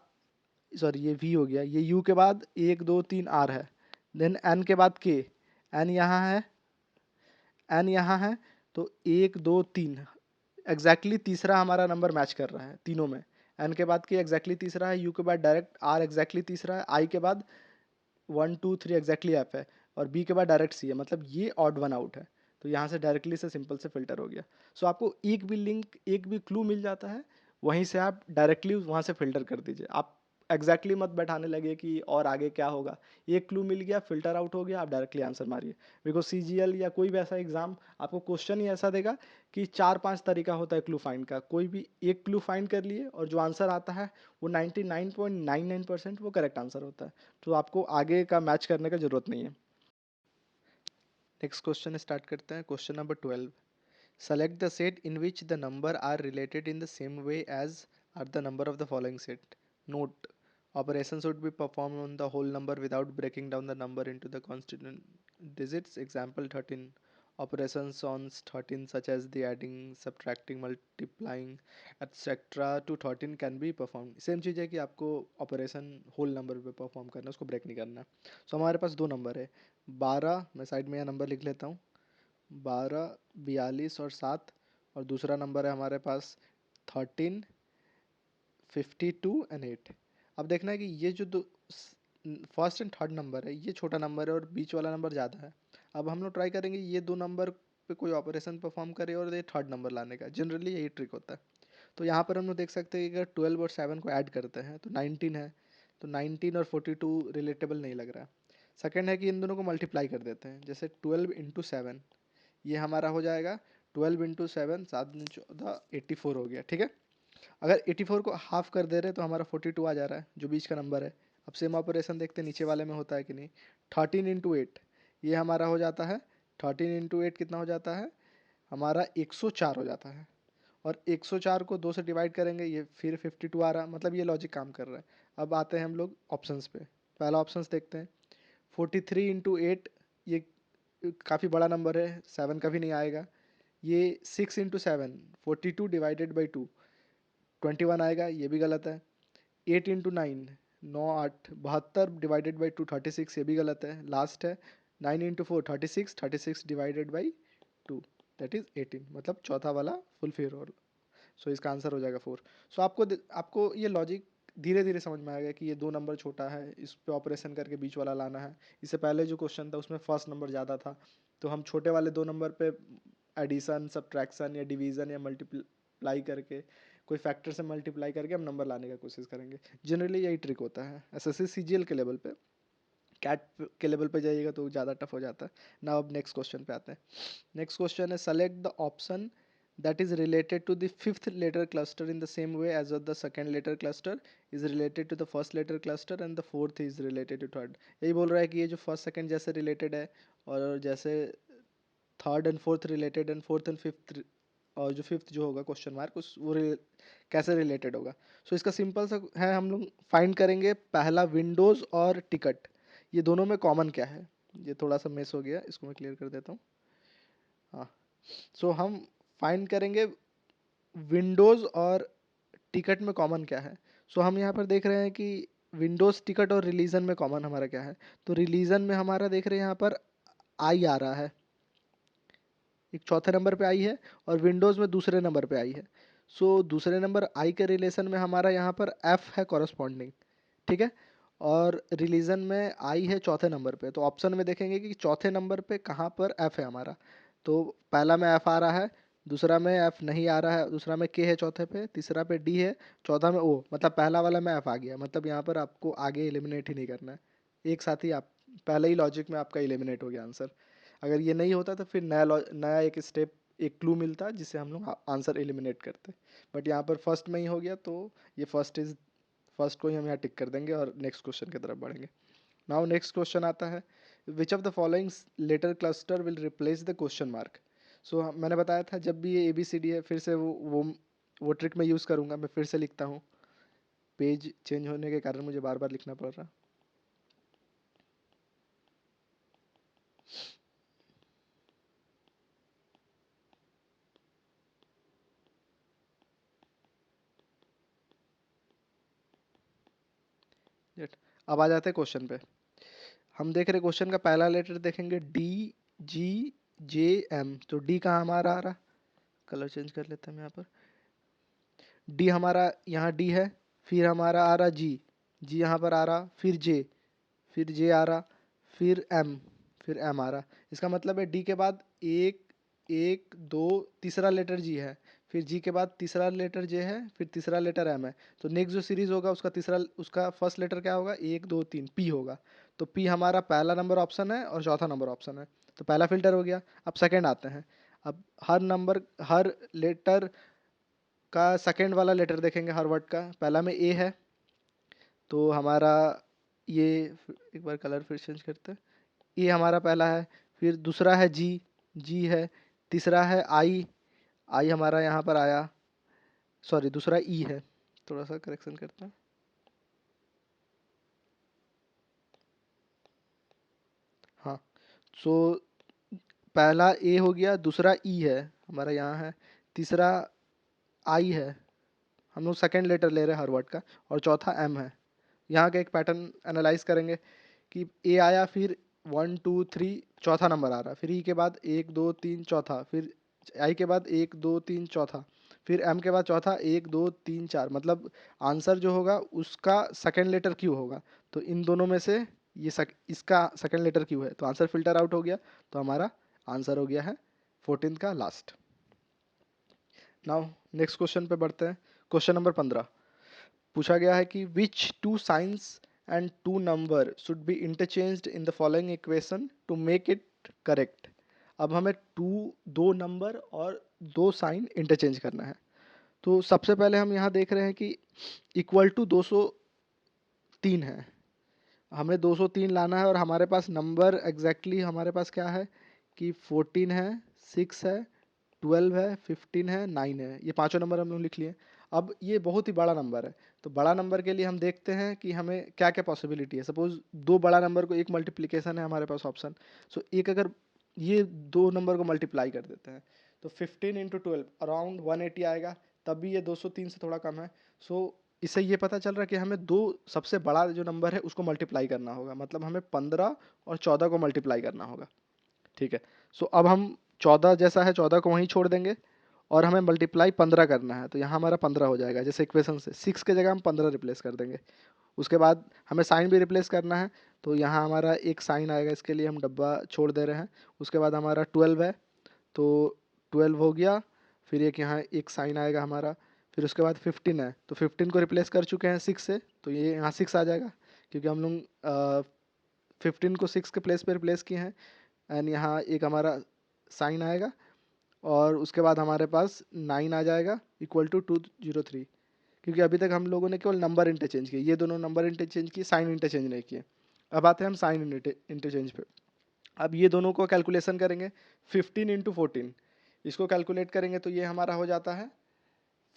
सॉरी ये वी हो गया, ये यू के बाद एक दो तीन आर है, देन एन के बाद के, एन यहाँ है, एन यहाँ है, तो एक दो तीन एग्जैक्टली तीसरा हमारा नंबर मैच कर रहा है तीनों में। एन के बाद के एग्जैक्टली तीसरा है, यू के बाद डायरेक्ट आर एग्जैक्टली तीसरा है, आई के बाद one two three exactly F है, और बी के बाद डायरेक्ट सी है, मतलब ये ऑड वन आउट है। तो यहाँ से डायरेक्टली से सिंपल से फिल्टर हो गया। सो आपको एक भी लिंक, एक भी क्लू मिल जाता है, वहीं से आप डायरेक्टली वहाँ से फिल्टर कर दीजिए। आप एग्जैक्टली मत बैठाने लगे कि और आगे क्या होगा, एक क्लू मिल गया फिल्टर आउट हो गया, आप डायरेक्टली आंसर मारिए। बिकॉज सीजीएल या कोई भी ऐसा एग्जाम आपको क्वेश्चन ही ऐसा देगा कि 4-5 तरीका होता है क्लू फाइंड का, कोई भी एक क्लू फाइंड कर लिए और जो आंसर आता है वो 99.99% वो करेक्ट आंसर होता है। तो आपको आगे का मैच करने का जरूरत नहीं है। नेक्स्ट क्वेश्चन स्टार्ट करते हैं, question number 12। Select the set in which the number are related in the same way as are the number of the following set. Note, operations would be performed on the whole number without breaking down the number into the constituent digits. Example 13. Operations on 13 such as the adding, subtracting, multiplying etc. to 13 can be performed. Same चीज़ है कि आपको operation whole number पे perform करना है, उसको break नहीं करना। सो हमारे पास दो नंबर है, 12, मैं साइड में यह नंबर लिख लेता हूँ, 12, 42 और 7, और दूसरा नंबर है हमारे पास 13, 52 एंड 8। अब देखना है कि ये जो दो फर्स्ट एंड थर्ड नंबर है ये छोटा नंबर है और बीच वाला नंबर ज़्यादा है। अब हम लोग ट्राई करेंगे ये दो नंबर पे कोई ऑपरेशन परफॉर्म करे और ये थर्ड नंबर लाने का, जनरली यही ट्रिक होता है। तो यहाँ पर हम लोग देख सकते हैं कि अगर 12 और 7 को ऐड करते हैं तो 19 है, तो 19 और 42 रिलेटेबल नहीं लग रहा। सेकेंड है कि इन दोनों को मल्टीप्लाई कर देते हैं, जैसे 12 इंटू 7, ये हमारा हो जाएगा 12 इंटू 7, 7 14, 84 हो गया। ठीक है, अगर 84 को हाफ कर दे रहे तो हमारा 42 आ जा रहा है जो बीच का नंबर है। अब सेम ऑपरेशन देखते हैं नीचे वाले में होता है कि नहीं। 13 इंटू 8, ये हमारा हो जाता है, 13 इंटू 8 कितना हो जाता है हमारा 104 हो जाता है, और 104 को 2 से डिवाइड करेंगे, ये फिर 52 आ रहा, मतलब ये लॉजिक काम कर रहा है। अब आते हैं हम लोग ऑप्शंस पे, पहला ऑप्शंस देखते हैं, 43 इंटू 8, ये काफ़ी बड़ा नंबर है, 7 कभी नहीं आएगा। ये 6 इंटू 7, 42 डिवाइडेड बाई 2, 21 आएगा, ये भी गलत है। 8 इंटू 9, 9 8 72 डिवाइडेड बाई 2, 36, ये भी गलत है। लास्ट है 9 into 4, 36, 36 divided by 2, that is 18, मतलब चौथा वाला फुल फिर होल। सो इसका आंसर हो जाएगा 4। सो आपको ये लॉजिक धीरे धीरे समझ में आ गया कि ये दो नंबर छोटा है, इस पे ऑपरेशन करके बीच वाला लाना है। इससे पहले जो क्वेश्चन था उसमें फर्स्ट नंबर ज़्यादा था, तो हम छोटे वाले दो नंबर पे एडिशन, सब्ट्रैक्शन या डिवीज़न या मल्टीप्लाई करके, कोई फैक्टर से मल्टीप्लाई करके हम नंबर लाने का कोशिश करेंगे। जनरली यही ट्रिक होता है एसएससी सीजीएल के लेवल पे। कैट के लेवल पे जाइएगा तो ज़्यादा टफ हो जाता है ना। अब नेक्स्ट क्वेश्चन पे आते हैं। नेक्स्ट क्वेश्चन है, select the option that is related to the fifth letter cluster in the same way as the second letter cluster is related to the first letter cluster and the fourth is related to third। यही बोल रहा है कि ये जो first second जैसे related है, और जैसे third and fourth related and fourth and fifth, और जो फिफ्थ जो होगा क्वेश्चन मार्क उस वो कैसे रिलेटेड होगा। सो इसका सिंपल सा है, हम लोग फाइंड करेंगे पहला विंडोज़ और टिकट, ये दोनों में कॉमन क्या है। ये थोड़ा सा मिस हो गया, इसको मैं क्लियर कर देता हूँ। हाँ, सो हम फाइंड करेंगे विंडोज़ और टिकट में कॉमन क्या है। सो हम यहाँ पर देख रहे हैं कि विंडोज़, टिकट और रिलीजन में कॉमन हमारा क्या है। तो रिलीजन में हमारा देख रहे हैं यहाँ पर आई आ रहा है, एक चौथे नंबर पे आई है, और विंडोज़ में दूसरे नंबर पे आई है। सो दूसरे नंबर आई के रिलेशन में हमारा यहाँ पर एफ है कॉरस्पॉन्डिंग। ठीक है, और रिलीजन में आई है चौथे नंबर पे, तो ऑप्शन में देखेंगे कि चौथे नंबर पे कहाँ पर एफ है हमारा। तो पहला में एफ आ रहा है, दूसरा में एफ नहीं आ रहा है, दूसरा में के है चौथे पे, तीसरा पे डी है, चौथा में ओ, मतलब पहला वाला में एफ आ गया, मतलब यहाँ पर आपको आगे एलिमिनेट ही नहीं करना है, एक साथ ही आप पहले ही लॉजिक में आपका एलिमिनेट हो गया आंसर। अगर ये नहीं होता तो फिर नया एक स्टेप, एक क्लू मिलता जिससे हम लोग आंसर एलिमिनेट करते। बट यहाँ पर फर्स्ट में ही हो गया, तो ये फर्स्ट को ही हम यहाँ टिक कर देंगे और नेक्स्ट क्वेश्चन की तरफ बढ़ेंगे। नाउ नेक्स्ट क्वेश्चन आता है, which of the following letter cluster will replace the question mark. So मैंने बताया था जब भी ये ABCD है, फिर से वो ट्रिक मैं यूज़ करूँगा। मैं फिर से लिखता हूँ, पेज चेंज होने के कारण मुझे बार बार लिखना पड़ रहा। अब आ जाते हैं क्वेश्चन पे। हम देख रहे क्वेश्चन का पहला लेटर देखेंगे DGJM। तो डी कहाँ हमारा आ रहा, कलर चेंज कर लेते हैं यहाँ पर। डी हमारा यहाँ डी है, फिर हमारा आ रहा जी यहाँ पर आ रहा, फिर जे आ रहा, फिर एम आ रहा। इसका मतलब है डी के बाद एक एक दो तीसरा लेटर जी है, फिर जी के बाद तीसरा लेटर जे है, फिर तीसरा लेटर एम है। तो नेक्स्ट जो सीरीज होगा उसका फर्स्ट लेटर क्या होगा, 1 2 3 पी होगा। तो पी हमारा पहला नंबर ऑप्शन है और चौथा नंबर ऑप्शन है। तो पहला फिल्टर हो गया। अब सेकेंड आते हैं। अब हर लेटर का सेकेंड वाला लेटर देखेंगे हर वर्ड का। पहला में ए है, तो हमारा ये, एक बार कलर फिर चेंज करते हैं। ए हमारा पहला है, फिर दूसरा है जी है, तीसरा है आई हमारा यहाँ पर आया, सॉरी दूसरा ई है, थोड़ा सा करेक्शन करते हैं। हाँ, सो पहला ए हो गया, दूसरा ई है हमारा यहाँ है, तीसरा आई है, हम लोग सेकेंड लेटर ले रहे हैं हर वर्ड का, और चौथा एम है। यहाँ का एक पैटर्न एनालाइज करेंगे कि ए आया, फिर 1 2 3 चौथा नंबर आ रहा, फिर ई के बाद 1 2 3 चौथा, फिर आई के बाद 1 2 3 चौथा, फिर एम के बाद चौथा 1 2 3 4। मतलब आंसर जो होगा उसका सेकेंड लेटर क्यू होगा। तो इन दोनों में से इसका सेकेंड लेटर क्यू है, तो आंसर फिल्टर आउट हो गया। तो हमारा आंसर हो गया है 14 का लास्ट। नाउ नेक्स्ट क्वेश्चन पे बढ़ते हैं। क्वेश्चन नंबर 15 पूछा गया है कि which two signs and two number should be interchanged in the following equation to make it correct. अब हमें दो नंबर और दो साइन इंटरचेंज करना है। तो सबसे पहले हम यहाँ देख रहे हैं कि इक्वल टू 203 है, हमें 203 लाना है, और हमारे पास नंबर एग्जैक्टली हमारे पास क्या है कि 14 है, 6 है, 12 है, 15 है, 9 है। ये पांचों नंबर हम लोग लिख लिए। अब ये बहुत ही बड़ा नंबर है, तो बड़ा नंबर के लिए हम देखते हैं कि हमें क्या क्या पॉसिबिलिटी है। सपोज दो बड़ा नंबर को एक मल्टीप्लिकेशन है हमारे पास ऑप्शन। सो एक अगर ये दो नंबर को मल्टीप्लाई कर देते हैं तो 15 इंटू 12 अराउंड 180 आएगा, तब भी ये 203 से थोड़ा कम है। सो इससे ये पता चल रहा है कि हमें दो सबसे बड़ा जो नंबर है उसको मल्टीप्लाई करना होगा, मतलब हमें 15 और 14 को मल्टीप्लाई करना होगा। ठीक है, सो अब हम 14 जैसा है 14 को वहीं छोड़ देंगे, और हमें मल्टीप्लाई 15 करना है, तो यहाँ हमारा 15 हो जाएगा। जैसे इक्वेशन से 6 के जगह हम 15 रिप्लेस कर देंगे। उसके बाद हमें साइन भी रिप्लेस करना है, तो यहाँ हमारा एक साइन आएगा, इसके लिए हम डब्बा छोड़ दे रहे हैं। उसके बाद हमारा 12 है, तो 12 हो गया, फिर एक यहाँ एक साइन आएगा हमारा। फिर उसके बाद 15 है, तो 15 को रिप्लेस कर चुके हैं 6 से, तो ये यहाँ 6 आ जाएगा, क्योंकि हम लोग 15 को 6 के प्लेस पे रिप्लेस किए हैं। एंड यहाँ एक हमारा साइन आएगा, और उसके बाद हमारे पास 9 आ जाएगा इक्वल टू 203। क्योंकि अभी तक हम लोगों ने केवल नंबर इंटरचेंज किए, ये दोनों नंबर इंटरचेंज किए, साइन इंटरचेंज नहीं किए। अब आते हैं हम साइन इंटरचेंज पे। अब ये दोनों को कैलकुलेशन करेंगे, 15 इंटू 14 इसको कैलकुलेट करेंगे, तो ये हमारा हो जाता है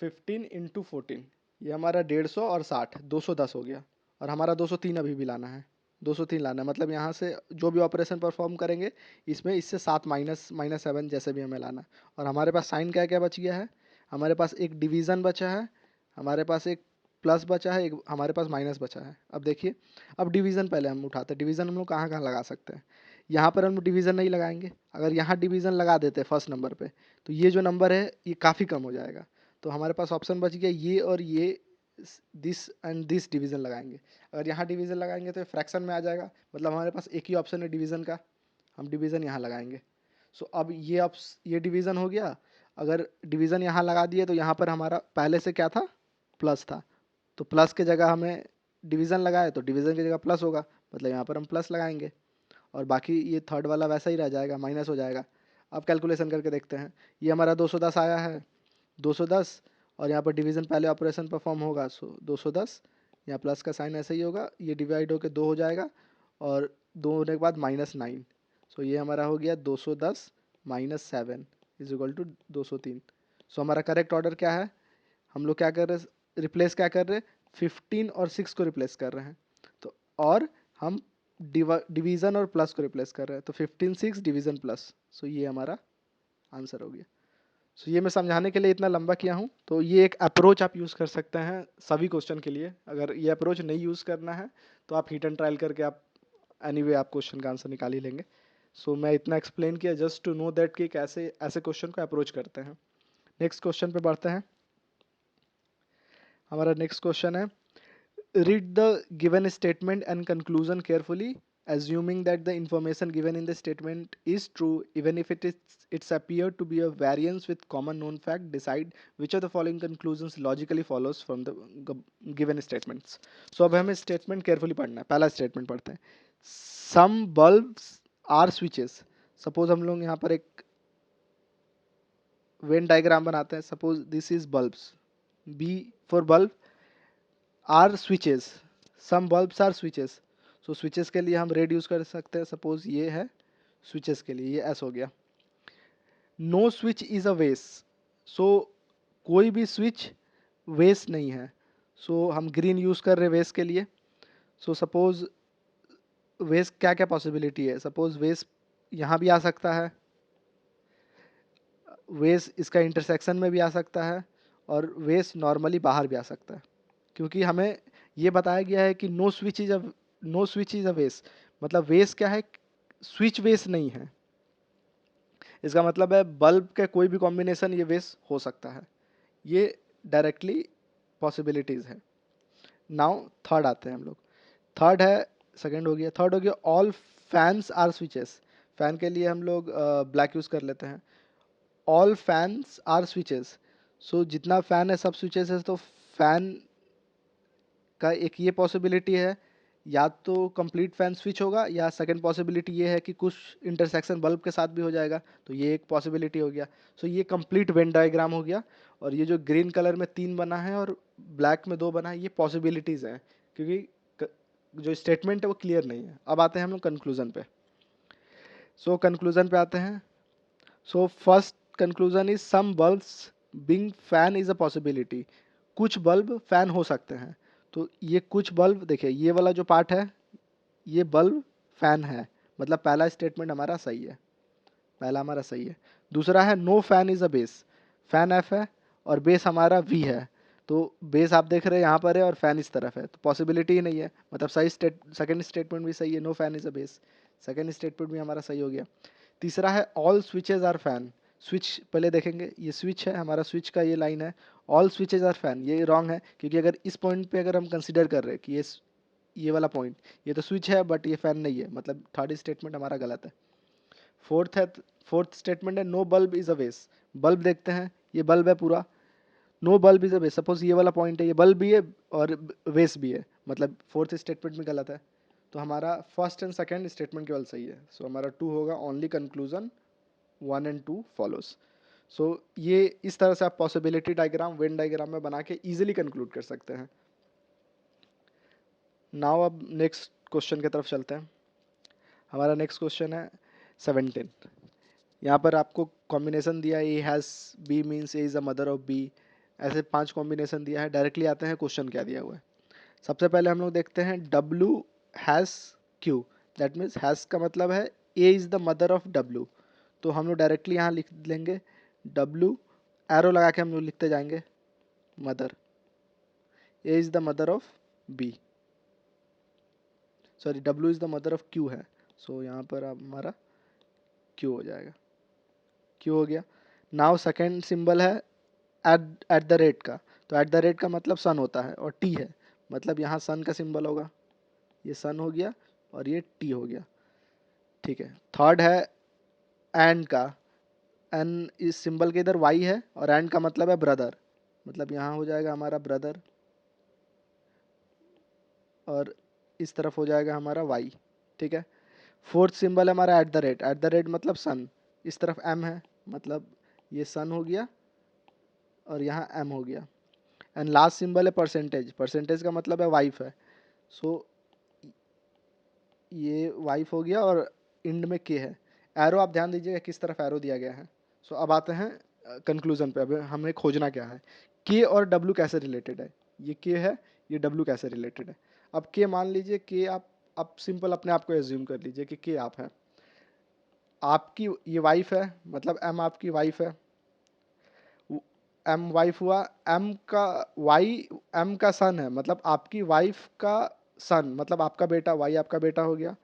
15 इंटू 14, ये हमारा 150 और 60 210 हो गया। और हमारा 203 अभी भी लाना है, 203 लाना है, मतलब यहाँ से जो भी ऑपरेशन परफॉर्म करेंगे इसमें इससे 7 माइनस 7 जैसे भी हमें लाना है। और हमारे पास साइन क्या क्या बच गया है, हमारे पास एक डिवीज़न बचा है, हमारे पास एक प्लस बचा है, एक हमारे पास माइनस बचा है। अब देखिए, अब डिवीज़न पहले हम उठाते हैं। डिवीज़न हम लोग कहाँ कहाँ लगा सकते हैं, यहाँ पर हम डिवीज़न नहीं लगाएंगे। अगर यहाँ डिवीज़न लगा देते हैं फर्स्ट नंबर पे, तो ये जो नंबर है ये काफ़ी कम हो जाएगा। तो हमारे पास ऑप्शन बच गया ये और ये, दिस एंड दिस डिवीज़न लगाएंगे। अगर यहाँ डिवीज़न लगाएंगे तो फ्रैक्शन में आ जाएगा, मतलब हमारे पास एक ही ऑप्शन है डिवीज़न का, हम डिवीज़न यहाँ लगाएंगे। सो अब ये डिवीज़न हो गया। अगर डिवीज़न यहाँ लगा दिए तो यहाँ पर हमारा पहले से क्या था, प्लस था, तो प्लस के जगह हमें डिवीज़न लगाए तो डिवीज़न की जगह प्लस होगा, मतलब यहाँ पर हम प्लस लगाएंगे। और बाकी ये थर्ड वाला वैसा ही रह जाएगा, माइनस हो जाएगा। अब कैलकुलेशन करके देखते हैं। ये हमारा 210 आया है, 210, और यहाँ पर डिवीज़न पहले ऑपरेशन परफॉर्म होगा, सो 210, यहाँ प्लस का साइन ऐसे ही होगा, ये डिवाइड होकर 2 हो जाएगा, और 2 होने के बाद -9, सो ये हमारा हो गया 210 -7 इज इक्वल टू 203। सो हमारा करेक्ट ऑर्डर क्या है, हम लोग क्या कर रहे हैं, रिप्लेस क्या कर रहे हैं, 15 और 6 को रिप्लेस कर रहे हैं, तो और हम डिवीज़न और प्लस को रिप्लेस कर रहे हैं, तो 15 6 डिवीज़न प्लस, सो ये हमारा आंसर हो गया। सो ये मैं समझाने के लिए इतना लंबा किया हूँ। तो ये एक अप्रोच आप यूज़ कर सकते हैं सभी क्वेश्चन के लिए। अगर ये अप्रोच नहीं यूज़ करना है तो आप हिट एंड ट्रायल करके आप एनीवे आप क्वेश्चन का आंसर निकाल ही लेंगे। सो मैं इतना एक्सप्लेन किया जस्ट टू नो दैट कि कैसे ऐसे क्वेश्चन को अप्रोच करते हैं। नेक्स्ट क्वेश्चन पे बढ़ते हैं। हमारा नेक्स्ट क्वेश्चन है, read the given statement and conclusion carefully, assuming that the information given in the statement is true, even if it's appeared to be a variance with common known fact. Decide which of the following conclusions logically follows from the given statements. So अब हमें statement carefully पढ़ना है। पहला statement पढ़ते हैं, some bulbs are switches. Suppose हम लोग यहाँ पर एक Venn diagram बनाते हैं। Suppose this is bulbs, B for bulb, are switches, some bulbs are switches. So switches के लिए हम रेड यूज़ कर सकते हैं। सपोज ये है स्विचेस के लिए, ये एस हो गया। नो स्विच इज़ अ वेस, सो कोई भी स्विच वेस नहीं है। सो हम ग्रीन यूज़ कर रहे हैं वेस के लिए। सो सपोज वेस क्या क्या पॉसिबिलिटी है, सपोज वेस यहाँ भी आ सकता है, वेस इसका इंटरसेक्शन में भी आ सकता है, और वेस नॉर्मली बाहर भी आ सकता है, क्योंकि हमें ये बताया गया है कि नो स्विच इज अ वेस। मतलब वेस क्या है, स्विच वेस नहीं है। इसका मतलब है बल्ब के कोई भी कॉम्बिनेशन ये वेस हो सकता है। ये डायरेक्टली पॉसिबिलिटीज है। नाउ थर्ड आते हैं हम लोग। थर्ड है, सेकंड हो गया, थर्ड हो गया all fans are switches. Fan के लिए हम लोग ब्लैक यूज़ कर लेते हैं। All fans are switches, so जितना फैन है सब स्विचेस है। तो फैन का एक ये पॉसिबिलिटी है, या तो कंप्लीट फैन स्विच होगा, या सेकंड पॉसिबिलिटी ये है कि कुछ इंटरसेक्शन बल्ब के साथ भी हो जाएगा, तो ये एक पॉसिबिलिटी हो गया। सो ये कंप्लीट वेन डायग्राम हो गया। और ये जो ग्रीन कलर में 3 बना है और ब्लैक में 2 बना है, ये पॉसिबिलिटीज़ हैं, क्योंकि जो स्टेटमेंट है वो क्लियर नहीं है। अब आते हैं हम लोग कंक्लूजन पे। सो कंक्लूजन पे आते हैं। So first conclusion is some bulbs being fan is a possibility. कुछ बल्ब फैन हो सकते हैं। तो ये कुछ बल्ब, देखिए ये वाला जो पार्ट है, ये बल्ब फैन है, मतलब पहला स्टेटमेंट हमारा सही है, पहला हमारा सही है। दूसरा है no fan is a base, fan F है और बेस हमारा वी है। तो बेस आप देख रहे हैं यहाँ पर है और फैन इस तरफ है, तो पॉसिबिलिटी ही नहीं है, मतलब सही सेकंड स्टेटमेंट भी सही है, no fan is a base, second statement भी हमारा सही हो गया। तीसरा है all switches are fan. Switch पहले देखेंगे, ये स्विच है हमारा, स्विच का ये लाइन है, ऑल स्विचेज आर फैन, ये रॉन्ग है, क्योंकि अगर इस पॉइंट पे अगर हम कंसिडर कर रहे हैं कि ये वाला पॉइंट, ये तो स्विच है बट ये फैन नहीं है, मतलब थर्ड स्टेटमेंट हमारा गलत है। फोर्थ है, फोर्थ स्टेटमेंट है नो बल्ब इज अ वेस। बल्ब देखते हैं, ये बल्ब है पूरा, नो बल्ब इज अ वेस। सपोज ये वाला पॉइंट है, ये बल्ब भी है और वेस भी है, मतलब फोर्थ स्टेटमेंट में गलत है। तो हमारा फर्स्ट एंड सेकंड स्टेटमेंट केवल सही है। सो हमारा 2 होगा, ओनली कंक्लूजन 1 and 2 फॉलोज। सो ये इस तरह से आप पॉसिबिलिटी डायग्राम वेन डायग्राम में बना के इजीली कंक्लूड कर सकते हैं। नाउ अब नेक्स्ट क्वेश्चन की तरफ चलते हैं। हमारा नेक्स्ट क्वेश्चन है 17। यहाँ पर आपको कॉम्बिनेशन दिया है, A has B means A is a mother of B, ऐसे 5 कॉम्बिनेशन दिया है। डायरेक्टली आते हैं क्वेश्चन क्या दिया हुआ है। सबसे पहले हम लोग देखते हैं W has Q, that means has का मतलब है ए is the mother of W. तो हम लोग डायरेक्टली यहाँ लिख लेंगे डब्लू, एरो लगा के हम लोग लिखते जाएंगे mother, A is the mother of B, sorry W is the mother of Q है। सो यहाँ पर अब हमारा क्यू हो जाएगा, क्यू हो गया। नाउ सेकेंड सिंबल है एट द रेट का, तो एट द रेट का मतलब सन होता है, और टी है, मतलब यहाँ सन का सिंबल होगा, ये सन हो गया और ये टी हो गया, ठीक है। थर्ड है एंड का, एन इस सिंबल के इधर वाई है और एंड का मतलब है ब्रदर, मतलब यहाँ हो जाएगा हमारा ब्रदर और इस तरफ हो जाएगा हमारा वाई, ठीक है। फोर्थ सिंबल है हमारा एट द रेट मतलब सन, इस तरफ एम है, मतलब ये सन हो गया और यहाँ एम हो गया। एंड लास्ट सिंबल है परसेंटेज, परसेंटेज का मतलब है वाइफ है, सो ये वाइफ हो गया और इंड में के है। एरो आप ध्यान दीजिएगा किस तरफ एरो दिया गया है। सो अब आते हैं कंक्लूजन पे। अब हमें खोजना क्या है, के और डब्ल्यू कैसे रिलेटेड है। ये के है, ये डब्ल्यू कैसे रिलेटेड है। अब के मान लीजिए के आप सिंपल अपने आप को एज्यूम कर लीजिए कि के आप है, आपकी ये वाइफ है, मतलब एम आपकी वाइफ है, एम वाइफ हुआ, एम का वाई एम का सन है, मतलब आपकी वाइफ का सन, मतलब आपका बेटा, वाई आपका बेटा हो गया।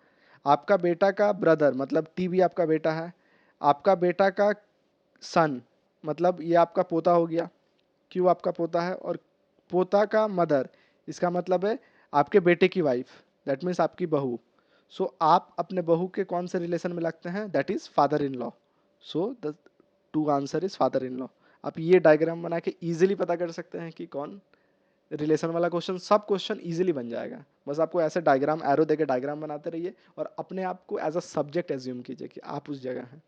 आपका बेटा का ब्रदर मतलब टी भी आपका बेटा है। आपका बेटा का सन मतलब ये आपका पोता हो गया, क्यों आपका पोता है। और पोता का मदर, इसका मतलब है आपके बेटे की वाइफ, दैट मीन्स आपकी बहू। सो आप अपने बहू के कौन से रिलेशन में लगते हैं, that is father in law. So the two answer is father in law. आप ये डायग्राम बना के इजीली पता कर सकते हैं कि कौन रिलेशन वाला क्वेश्चन, सब क्वेश्चन इजीली बन जाएगा। बस आपको ऐसे डायग्राम एरो देके डायग्राम बनाते रहिए और अपने आप को एज अ सब्जेक्ट एज्यूम कीजिए कि आप उस जगह हैं।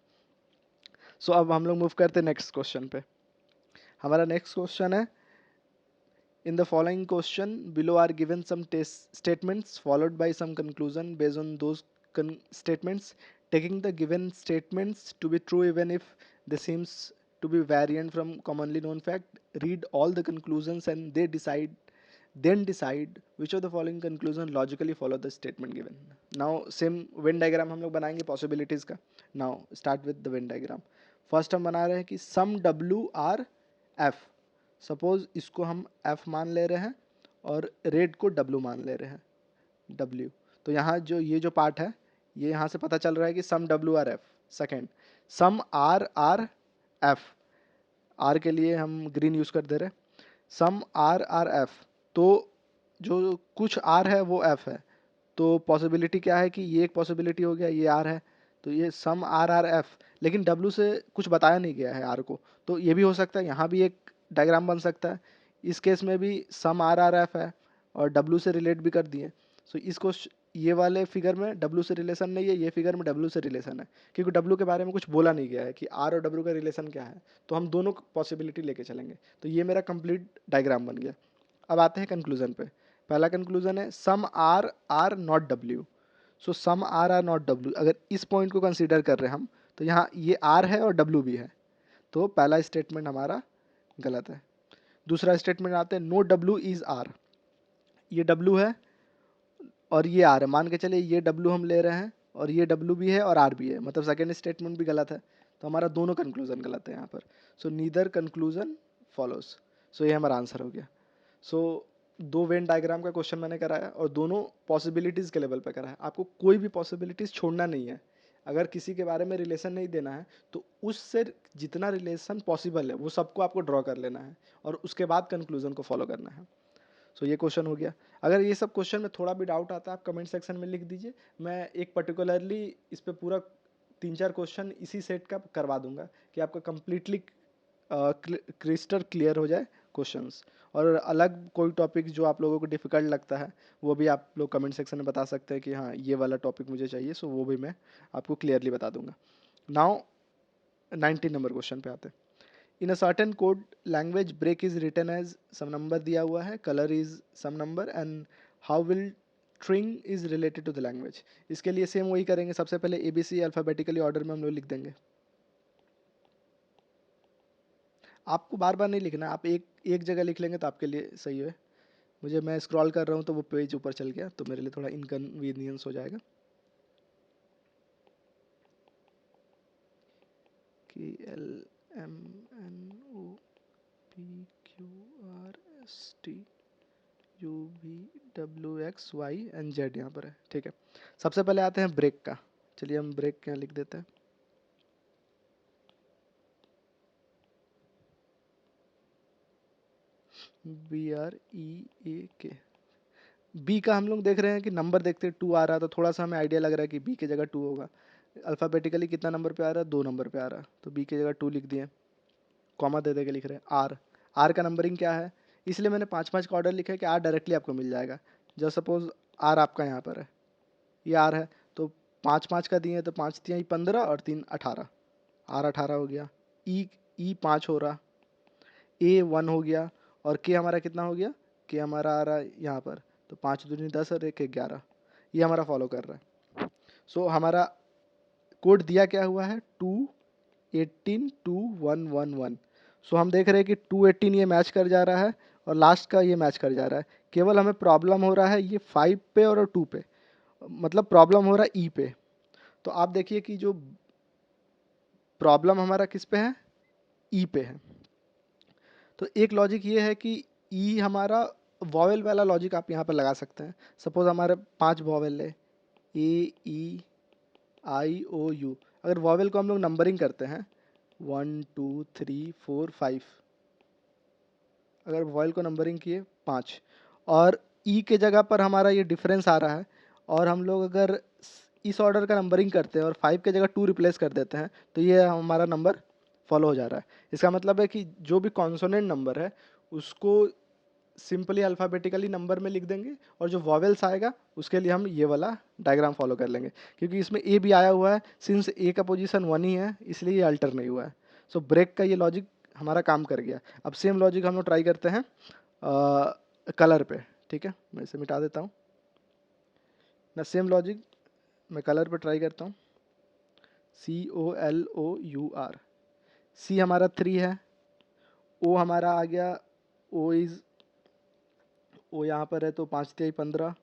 सो अब हम लोग मूव करते हैं नेक्स्ट क्वेश्चन पे। हमारा नेक्स्ट क्वेश्चन है, in the following question below are given some test statements followed by some conclusion based on those statements. Taking the given statements to be true even if they seems to be variant from commonly known fact, read all the conclusions and decide which of the following conclusion logically follow the statement given. Now same Venn diagram हम लोग बनाएंगे possibilities का. Now start with the Venn diagram. First हम बना रहे हैं कि sum W R F. Suppose इसको हम F मान ले रहे हैं और रेड को W मान ले रहे हैं, W। तो यहाँ जो ये जो पार्ट है, ये यहाँ से पता चल रहा है कि सम W R F। सेकेंड, सम R R F, R के लिए हम ग्रीन यूज़ कर दे रहे हैं, सम R R F। तो जो कुछ R है वो F है, तो पॉसिबिलिटी क्या है कि ये एक पॉसिबिलिटी हो गया, ये R है, तो ये सम R R F। लेकिन W से कुछ बताया नहीं गया है R को, तो ये भी हो सकता है, यहाँ भी एक डायग्राम बन सकता है। इस केस में भी सम R R F है और W से रिलेट भी कर दिए। सो इसको ये वाले फिगर में W से रिलेशन नहीं है, ये फिगर में W से रिलेशन है, क्योंकि W के बारे में कुछ बोला नहीं गया है कि R और W का रिलेशन क्या है। तो हम दोनों पॉसिबिलिटी लेके चलेंगे। तो ये मेरा कंप्लीट डायग्राम बन गया। अब आते हैं कंक्लूजन पे। पहला कंक्लूजन है some R are not W. So some R are not W, अगर इस पॉइंट को कंसीडर कर रहे हैं हम, तो यहाँ ये आर है और डब्ल्यू भी है, तो पहला स्टेटमेंट हमारा गलत है। दूसरा स्टेटमेंट आते हैं नो डब्ल्यू इज आर। ये डब्ल्यू है और ये आर है, मान के चलिए ये डब्ल्यू हम ले रहे हैं और ये डब्ल्यू भी है और आर भी है, मतलब सेकेंड स्टेटमेंट भी गलत है। तो हमारा दोनों कंक्लूजन गलत है यहाँ पर। सो नीदर कंक्लूजन फॉलोज। सो ये हमारा आंसर हो गया। सो दो वेन डायग्राम का क्वेश्चन मैंने कराया और दोनों पॉसिबिलिटीज़ के लेवल पे कराया। आपको कोई भी पॉसिबिलिटीज़ छोड़ना नहीं है। अगर किसी के बारे में रिलेशन नहीं देना है तो उससे जितना रिलेशन पॉसिबल है वो सबको आपको ड्रॉ कर लेना है और उसके बाद कंक्लूजन को फॉलो करना है। सो ये क्वेश्चन हो गया। अगर ये सब क्वेश्चन में थोड़ा भी डाउट आता है आप कमेंट सेक्शन में लिख दीजिए, मैं एक पर्टिकुलरली इस पर पूरा 3-4 क्वेश्चन इसी सेट का करवा दूंगा कि आपका कंप्लीटली क्रिस्टल क्लियर हो जाए क्वेश्चंस। और अलग कोई टॉपिक जो आप लोगों को डिफ़िकल्ट लगता है वो भी आप लोग कमेंट सेक्शन में बता सकते हैं कि हाँ ये वाला टॉपिक मुझे चाहिए, सो वो भी मैं आपको क्लियरली बता दूंगा। नाउ 19 नंबर क्वेश्चन पे आते हैं। In a certain code language break is written as some number दिया हुआ है, colour is some number and how will string is related to the language. इसके लिए सेम वही करेंगे, सबसे पहले ABC अल्फ़ाबेटिकली ऑर्डर में हम लोग लिख देंगे। आपको बार बार नहीं लिखना, आप एक एक जगह लिख लेंगे तो आपके लिए सही है। मुझे मैं स्क्रॉल कर रहा हूँ तो वो पेज ऊपर चल गया, तो मेरे लिए थोड़ा इनकन्वीनियंस हो जाएगा। KLMNOPQRSTUVWXYNZ यहाँ पर है, ठीक है। सबसे पहले आते हैं ब्रेक का। चलिए हम ब्रेक यहाँ लिख देते हैं। BREAK। बी का हम लोग देख रहे हैं कि नंबर देखते हैं 2 आ रहा, तो थोड़ा सा हमें आइडिया लग रहा है कि बी की जगह 2 होगा। अल्फ़ाबेटिकली कितना नंबर पे आ रहा है, 2 नंबर पे आ रहा है, तो बी की जगह 2 लिख दिए। कॉमा दे दे के लिख रहे हैं आर। आर का नंबरिंग क्या है, इसलिए मैंने 5-5 का ऑर्डर लिखा है कि आर डायरेक्टली आपको मिल जाएगा। जब सपोज आर आपका यहाँ पर है, ये आर है, तो 5 5 का दिए तो 5 3 15 और 3 18, आर 18 हो गया। ई 5 हो रहा, ए 1 हो गया, और के हमारा कितना हो गया, के हमारा आ रहा है यहाँ पर, तो 5 दूनी 10 और 1 11, ये हमारा फॉलो कर रहा है। सो हमारा कोड दिया क्या हुआ है, 2 18 2 1 1 1। सो हम देख रहे हैं कि 2 18 ये मैच कर जा रहा है और लास्ट का ये मैच कर जा रहा है। केवल हमें प्रॉब्लम हो रहा है ये 5 पे और 2 पे, मतलब प्रॉब्लम हो रहा है ई पे। तो आप देखिए कि जो प्रॉब्लम हमारा किस पे है, ई पे है। तो एक लॉजिक ये है कि ई हमारा वॉवेल वाला लॉजिक आप यहाँ पर लगा सकते हैं। सपोज हमारे 5 वॉवेल है, ए ई आई ओ यू। अगर वॉवेल को हम लोग नंबरिंग करते हैं 1 2 3 4 5, अगर वॉवेल को नंबरिंग किए 5, और ई के जगह पर हमारा ये डिफरेंस आ रहा है, और हम लोग अगर इस ऑर्डर का नंबरिंग करते हैं और 5 के जगह 2 रिप्लेस कर देते हैं, तो ये हमारा नंबर फॉलो हो जा रहा है। इसका मतलब है कि जो भी कॉन्सोनेंट नंबर है उसको सिंपली अल्फ़ाबेटिकली नंबर में लिख देंगे, और जो वॉवेल्स आएगा उसके लिए हम ये वाला डायग्राम फॉलो कर लेंगे। क्योंकि इसमें ए भी आया हुआ है, सिंस ए का पोजीशन 1 ही है इसलिए ये अल्टर नहीं हुआ है। सो ब्रेक का ये लॉजिक हमारा काम कर गया। अब सेम लॉजिक हम लोग ट्राई करते हैं कलर पे। ठीक है, मैं इसे मिटा देता हूँ ना। सेम लॉजिक मैं कलर पे ट्राई करता हूँ, COLOUR। सी हमारा 3 है, ओ हमारा आ गया, ओ यहाँ पर है तो 5 3 15,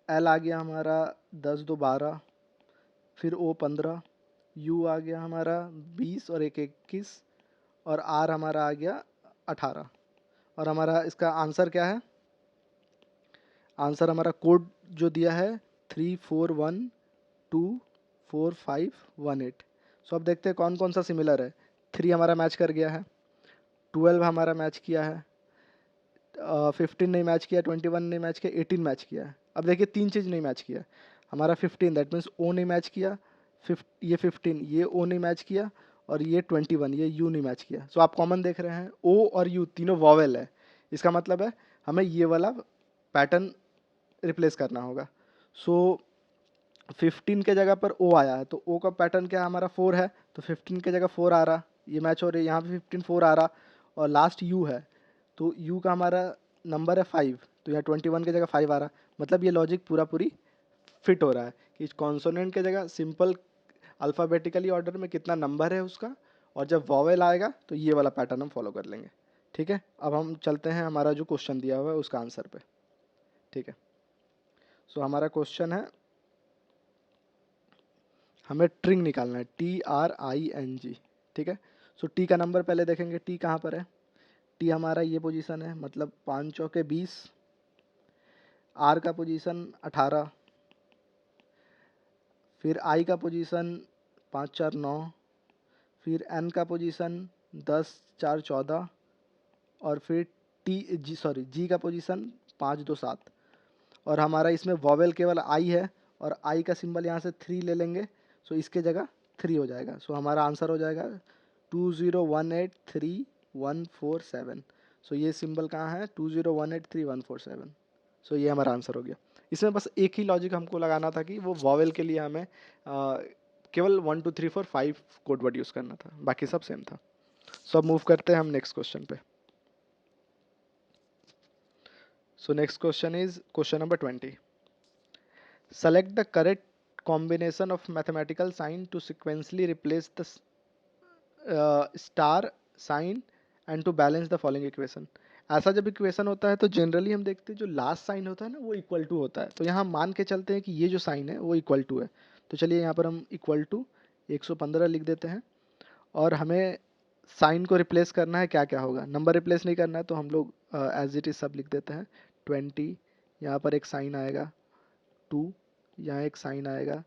एल आ गया हमारा 10 2 12, फिर ओ 15, यू आ गया हमारा 20 और 1 21, और आर हमारा आ गया 18। और हमारा इसका आंसर क्या है, आंसर हमारा कोड जो दिया है 3 4 1 2 4 5 1 8। सो अब देखते हैं कौन कौन सा सिमिलर है। 3 हमारा मैच कर गया है, 12 हमारा मैच किया है, 15 नहीं मैच किया, 21 नहीं मैच किया, 18 मैच किया है। अब देखिए 3 चीज़ नहीं मैच किया हमारा। 15 दैट मीन्स ओ नहीं मैच किया, ये 15 ये ओ नहीं मैच किया, और ये 21 ये यू नहीं मैच किया। सो आप कॉमन देख रहे हैं, ओ और यू तीनों वॉवेल है। इसका मतलब है हमें ये वाला पैटर्न रिप्लेस करना होगा। सो 15 के जगह पर ओ आया है, तो ओ का पैटर्न क्या हमारा 4 है, तो 15 के जगह 4 आ रहा, ये मैच हो रही है, यहाँ पे 15 4 आ रहा, और लास्ट यू है तो यू का हमारा नंबर है 5, तो यहाँ 21 की जगह 5 आ रहा। मतलब ये लॉजिक पूरा पूरी फिट हो रहा है कि कॉन्सोनेंट के जगह सिंपल अल्फ़ाबेटिकली ऑर्डर में कितना नंबर है उसका, और जब वॉवेल आएगा तो ये वाला पैटर्न हम फॉलो कर लेंगे। ठीक है, अब हम चलते हैं हमारा जो क्वेश्चन दिया हुआ है उसका आंसर पे। ठीक है, सो हमारा क्वेश्चन है, हमें ट्रिंग निकालना है, TRING। ठीक है, सो टी का नंबर पहले देखेंगे, टी कहाँ पर है। टी हमारा ये पोजीशन है, मतलब 5 चौके 20, आर का पोजीशन 18, फिर आई का पोजीशन 5 4 9, फिर एन का पोजीशन 10 4 14, और फिर जी का पोजीशन 5 2 7। और हमारा इसमें वॉवेल केवल आई है, और आई का सिंबल यहाँ से 3 ले लेंगे, सो इसके जगह 3 हो जाएगा। सो हमारा आंसर हो जाएगा 20183 147। सो ये सिंबल कहाँ है, 20183 147। सो ये हमारा आंसर हो गया। इसमें बस एक ही लॉजिक हमको लगाना था कि वो वॉवेल के लिए हमें केवल 1 2 3 4 5 कोड वर्ड यूज़ करना था, बाकी सब सेम था। सो अब मूव करते हैं हम नेक्स्ट क्वेश्चन पे। So next question is question number 20। Select the correct combination of mathematical sign to sequentially replace the star sign and to balance the following equation। ऐसा जब इक्वेशन होता है तो जनरली हम देखते हैं जो लास्ट साइन होता है ना वो इक्वल टू होता है। तो यहाँ हम मान के चलते हैं कि ये जो साइन है वो इक्वल टू है। तो चलिए यहाँ पर हम इक्वल टू 115 लिख देते हैं, और हमें साइन को रिप्लेस करना है। क्या क्या होगा, नंबर रिप्लेस नहीं करना है तो हम लोग एज इट इज़ सब लिख देते हैं। 20, यहाँ पर एक साइन आएगा 2, यहाँ एक साइन आएगा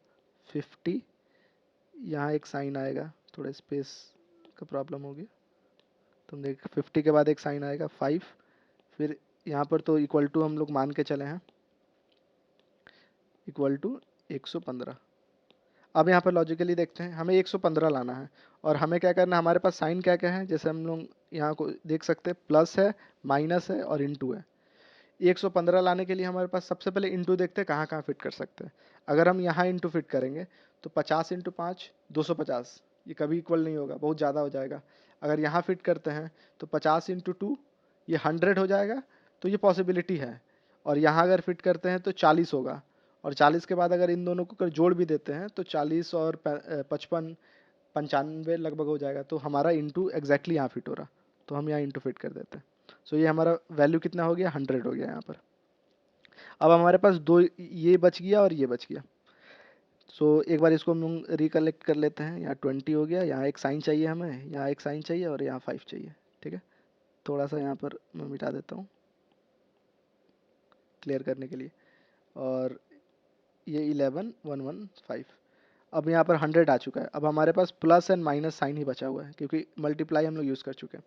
50, यहाँ एक साइन आएगा, थोड़ा स्पेस का प्रॉब्लम हो गया, तुम देख 50 के बाद एक साइन आएगा 5, फिर यहाँ पर तो इक्वल टू हम लोग मान के चले हैं इक्वल टू 115। अब यहाँ पर लॉजिकली देखते हैं, हमें 115 लाना है, और हमें क्या करना है, हमारे पास साइन क्या क्या है, जैसे हम लोग यहाँ को देख सकते हैं, प्लस है, माइनस है और इनटू है। 115 लाने के लिए हमारे पास सबसे पहले इंटू देखते हैं कहाँ कहाँ फिट कर सकते हैं। अगर हम यहाँ इंटू फिट करेंगे तो 50 इंटू 5 250, ये कभी इक्वल नहीं होगा, बहुत ज़्यादा हो जाएगा। अगर यहाँ फिट करते हैं तो 50 इंटू 2 ये 100 हो जाएगा, तो ये पॉसिबिलिटी है। और यहाँ अगर फिट करते हैं तो 40 होगा, और 40 के बाद अगर इन दोनों को अगर जोड़ भी देते हैं तो 40 और 55 95 लगभग हो जाएगा। तो हमारा इंटू एग्जैक्टली यहाँ फिट हो रहा, तो हम यहाँ इंटू फिट कर देते हैं। सो ये हमारा वैल्यू कितना हो गया, 100 हो गया यहाँ पर। अब हमारे पास दो ये बच गया और ये बच गया। सो एक बार इसको हम रिकलेक्ट कर लेते हैं। यहाँ 20 हो गया, यहाँ एक साइन चाहिए हमें, यहाँ एक साइन चाहिए और यहाँ 5 चाहिए। ठीक है, थोड़ा सा यहाँ पर मैं मिटा देता हूँ क्लियर करने के लिए। और ये 11 1 1 5। अब यहाँ पर 100 आ चुका है। अब हमारे पास प्लस एंड माइनस साइन ही बचा हुआ है, क्योंकि मल्टीप्लाई हम लोग यूज़ कर चुके हैं।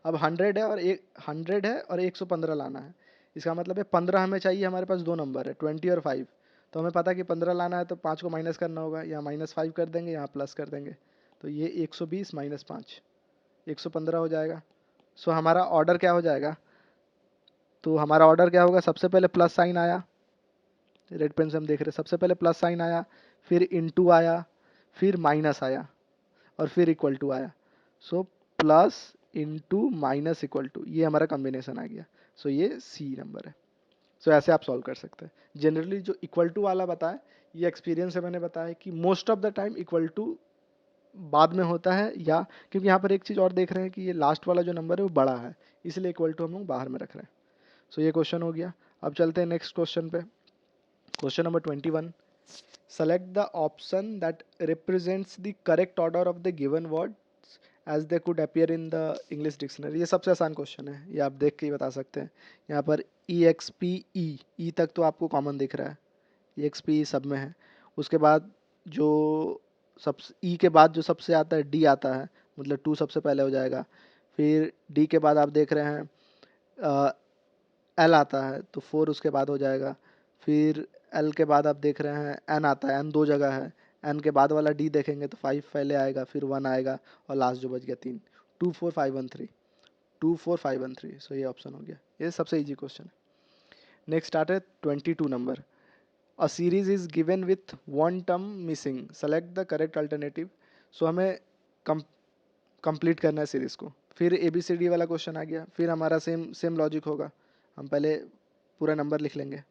अब 100 है और 115 लाना है। इसका मतलब है 15 हमें चाहिए, हमारे पास दो नंबर है 20 और 5। तो हमें पता है कि 15 लाना है तो 5 को माइनस करना होगा, यहाँ -5 कर देंगे, यहाँ प्लस कर देंगे। तो ये 120 माइनस 5 115 हो जाएगा। सो हमारा ऑर्डर क्या हो जाएगा, तो हमारा ऑर्डर क्या होगा, सबसे पहले प्लस साइन आया, रेड पेन से हम देख रहे हैं, सबसे पहले प्लस साइन आया, फिर इनटू आया, फिर माइनस आया, और फिर इक्वल टू आया। So plus into minus equal to, ये हमारा कॉम्बिनेशन आ गया। सो ये सी नंबर है। सो ऐसे आप सॉल्व कर सकते हैं। जनरली जो इक्वल टू वाला बताया, ये एक्सपीरियंस से मैंने बताया कि most of the time equal to बाद में होता है, या क्योंकि यहाँ पर एक चीज़ और देख रहे हैं कि ये लास्ट वाला जो नंबर है वो बड़ा है, इसलिए इक्वल टू हम लोग बाहर में रख रहे हैं। सो ये क्वेश्चन हो गया। अब चलते हैं नेक्स्ट क्वेश्चन पे। Question number 21, select the option that represents the correct order of the given words as they could appear in the English dictionary। ये सबसे आसान क्वेश्चन है, ये आप देख के ही बता सकते हैं। यहाँ पर EXPE तक तो आपको कॉमन दिख रहा है, EXPE सब में है। उसके बाद जो सब E के बाद जो सबसे आता है D आता है, मतलब 2 सबसे पहले हो जाएगा। फिर D के बाद आप देख रहे हैं L आता है, तो 4 उसके बाद हो जाएगा। फिर L के बाद आप देख रहे हैं N आता है, N 2 जगह है। N के बाद वाला D देखेंगे तो 5 पहले आएगा, फिर 1 आएगा, और लास्ट जो बच गया 3। 2 4 5 1 3, 2 4 5 1 3। सो ये ऑप्शन हो गया, ये सबसे इजी क्वेश्चन है। नेक्स्ट आते हैं 22 number. A series is given with one term missing, select the correct alternative. So हमें कंप्लीट करना है सीरीज को। फिर ABCD वाला क्वेश्चन आ गया, फिर हमारा सेम सेम लॉजिक होगा। हम पहले पूरा नंबर लिख लेंगे,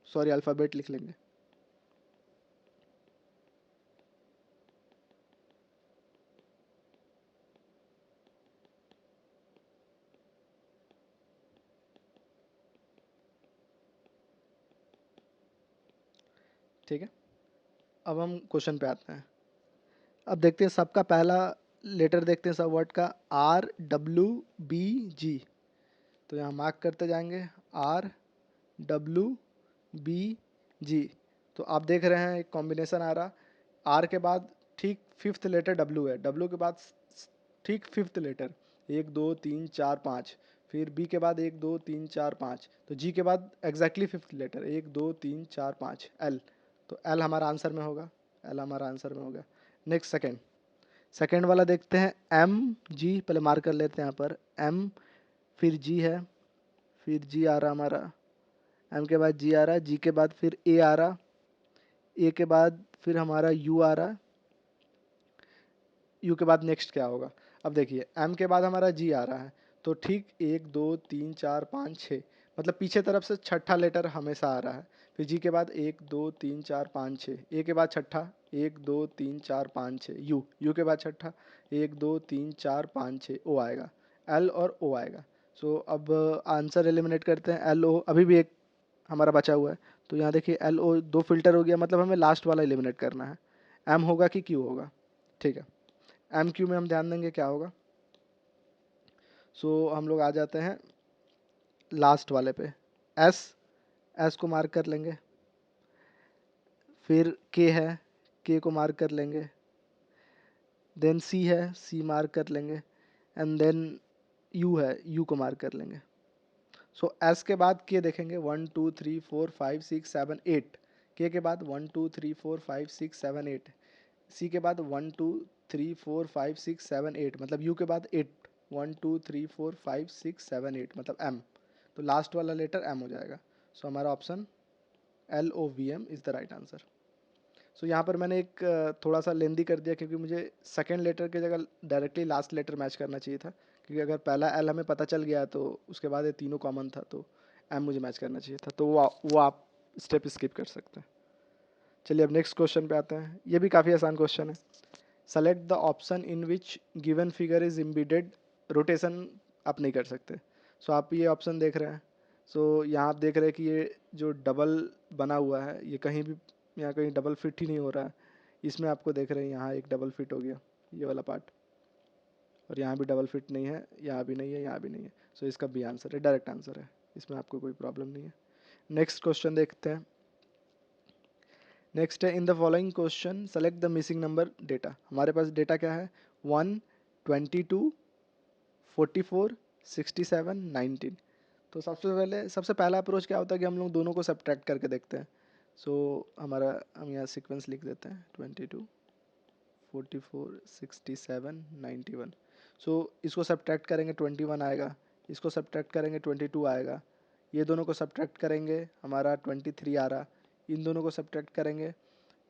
सॉरी अल्फ़ाबेट लिख लेंगे। ठीक है, अब हम क्वेश्चन पे आते हैं। अब देखते हैं सबका पहला लेटर, देखते हैं सब वर्ड का, RWBG। तो यहाँ मार्क करते जाएंगे, RWBG। तो आप देख रहे हैं एक कॉम्बिनेशन आ रहा, आर के बाद ठीक फिफ्थ लेटर W है, W के बाद ठीक फिफ्थ लेटर 1 2 3 4 5, फिर B के बाद 1 2 3 4 5, तो G के बाद एग्जैक्टली फिफ्थ लेटर 1 2 3 4 5 L। तो L हमारा आंसर में होगा, L हमारा आंसर में होगा। नेक्स्ट सेकेंड, सेकेंड वाला देखते हैं MG, पहले मार्क कर लेते हैं यहाँ पर M, फिर G है, फिर G आ रहा हमारा, M के बाद G आ रहा, G के बाद फिर A आ रहा, A के बाद फिर हमारा U आ रहा, U के बाद नेक्स्ट क्या होगा। अब देखिए M के बाद हमारा G आ रहा है, तो ठीक 1 2 3 4 5 6, मतलब पीछे तरफ से छठा लेटर हमेशा आ रहा है। फिर G के बाद 1 2 3 4 5 6, A के बाद छठा 1 2 3 4 5 6, U के बाद छठा 1 2 3 4 5 6, O आएगा, L और O आएगा। सो अब आंसर एलिमिनेट करते हैं। L O अभी भी एक हमारा बचा हुआ है, तो यहाँ देखिए L O 2 फिल्टर हो गया, मतलब हमें लास्ट वाला एलिमिनेट करना है, M होगा कि Q होगा। ठीक है, MQ में हम ध्यान देंगे क्या होगा। सो हम लोग आ जाते हैं लास्ट वाले पे, S को मार्क कर लेंगे, फिर K है, K को मार्क कर लेंगे, देन C है, C मार्क कर लेंगे, एंड देन U है, U को मार्क कर लेंगे। सो S के बाद K देखेंगे 1 2 3 4 5 6 7 8, K के बाद 1 2 3 4 5 6 7 8, C के बाद 1 2 3 4 5 6 7 8, मतलब U के बाद 8, 1 2 3 4 5 6 7 8, मतलब M। तो लास्ट वाला लेटर एम हो जाएगा। सो हमारा option LOVM is the right answer. So यहाँ पर मैंने एक थोड़ा सा लेंदी कर दिया क्योंकि मुझे सेकेंड लेटर की जगह डायरेक्टली लास्ट लेटर मैच करना चाहिए था, क्योंकि अगर पहला एल हमें पता चल गया तो उसके बाद ये तीनों कॉमन था, तो एम मुझे मैच करना चाहिए था, तो वो आप स्टेप स्किप कर सकते हैं। चलिए अब नेक्स्ट क्वेश्चन पे आते हैं। ये भी काफ़ी आसान क्वेश्चन है। Select the option in which given figure is embedded. Rotation आप नहीं कर सकते। सो आप ये ऑप्शन देख रहे हैं। सो यहाँ आप देख रहे हैं कि ये जो डबल बना हुआ है ये कहीं भी यहाँ कहीं डबल फिट ही नहीं हो रहा है। इसमें आपको देख रहे हैं यहाँ एक डबल फिट हो गया, ये वाला पार्ट, और यहाँ भी डबल फिट नहीं है, यहाँ भी नहीं है, यहाँ भी नहीं है। सो इसका बी आंसर है, डायरेक्ट आंसर है, इसमें आपको कोई प्रॉब्लम नहीं है। नेक्स्ट क्वेश्चन देखते हैं। नेक्स्ट है, इन the following question select the missing number data. हमारे पास डेटा क्या है, 1, 22, 44, 67, 19। तो सबसे पहला अप्रोच क्या होता है कि हम लोग दोनों को सब्ट्रैक्ट करके देखते हैं। सो हम यहाँ सीक्वेंस लिख देते हैं 22, 44, 67, 91। सो इसको सब्ट्रैक्ट करेंगे 21 आएगा, इसको सब्ट्रैक्ट करेंगे 22 आएगा, ये दोनों को सब्ट्रैक्ट करेंगे हमारा 23 आ रहा, इन दोनों को सब्ट्रैक्ट करेंगे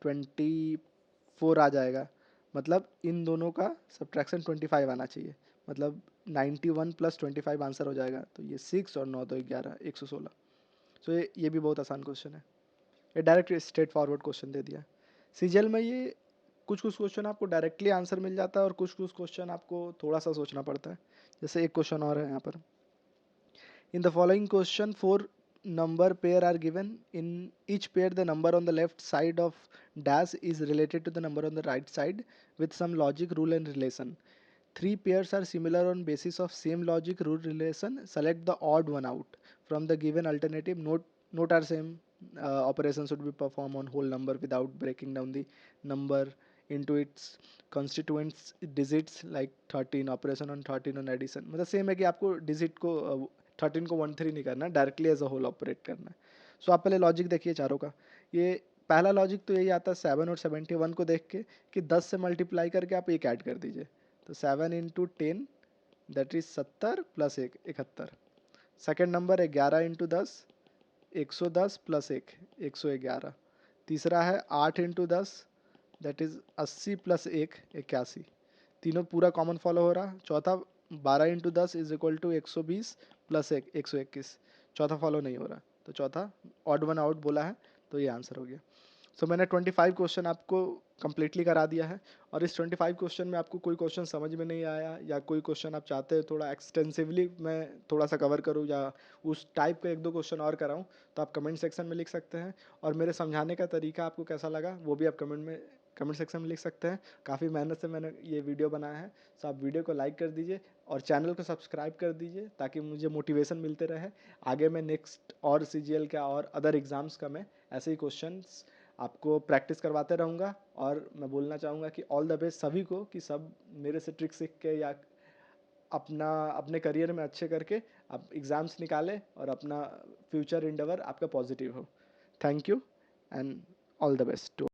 24 आ जाएगा। मतलब इन दोनों का सब्ट्रैक्शन 25 आना चाहिए। मतलब 91 प्लस 25 आंसर हो जाएगा। तो ये 6 और 9 2 11 116। सो ये भी बहुत आसान क्वेश्चन है। ये डायरेक्ट स्ट्रेट फॉरवर्ड क्वेश्चन दे दिया। सीजीएल में ये कुछ कुछ क्वेश्चन आपको डायरेक्टली आंसर मिल जाता है और कुछ कुछ क्वेश्चन आपको थोड़ा सा सोचना पड़ता है। जैसे एक क्वेश्चन और है यहाँ पर, इन the following question 4 number pair are given. In each pair the number on the left side of dash is related to the number on the right side with some logic, rule and relation. Three pairs are similar on basis of same logic, rule, relation. Select the odd one out from the given alternative. Note are same. Operations should be performed on whole number without breaking down the number into its constituents digits, like 13 operation on 13 on addition। मतलब same है कि आपको digit को 13 को 13 नहीं करना, directly as a whole operate करना है। सो आप पहले लॉजिक देखिए चारों का। ये पहला लॉजिक तो यही आता है 7 और 71 को देख के कि 10 से मल्टीप्लाई करके आप एक ऐड कर दीजिए। तो 7 into 10 that is 70 plus 1 71। Second number है 11 इंटू 10 110 प्लस 1 111। तीसरा है 8 इंटू 10 दैट इज 80 प्लस 1 81। तीनों पूरा कॉमन फॉलो हो रहा। चौथा 12 into 10 is equal to 120 plus 1 121। चौथा फॉलो नहीं हो रहा, तो चौथा ऑड वन आउट बोला है, तो ये आंसर हो गया। सो मैंने 25 क्वेश्चन आपको कंप्लीटली करा दिया है। और इस 25 क्वेश्चन में आपको कोई क्वेश्चन समझ में नहीं आया या कोई क्वेश्चन आप चाहते हैं थोड़ा एक्सटेंसिवली मैं थोड़ा सा कवर करूँ या उस टाइप का एक दो क्वेश्चन और कराऊँ, तो आप कमेंट सेक्शन में लिख सकते हैं। और मेरे समझाने का तरीका आपको कैसा लगा वो भी आप कमेंट सेक्शन में लिख सकते हैं। काफ़ी मेहनत से मैंने ये वीडियो बनाया है। सो आप वीडियो को लाइक कर दीजिए और चैनल को सब्सक्राइब कर दीजिए ताकि मुझे मोटिवेशन मिलते रहे। आगे मैं नेक्स्ट और सीजीएल का और अदर एग्ज़ाम्स का मैं ऐसे ही क्वेश्चंस आपको प्रैक्टिस करवाते रहूँगा। और मैं बोलना चाहूँगा कि ऑल द बेस्ट सभी को, कि सब मेरे से ट्रिक सीख के या अपने करियर में अच्छे करके आप एग्ज़ाम्स निकालें और अपना फ्यूचर इंडेवर आपका पॉजिटिव हो। Thank you and all the best to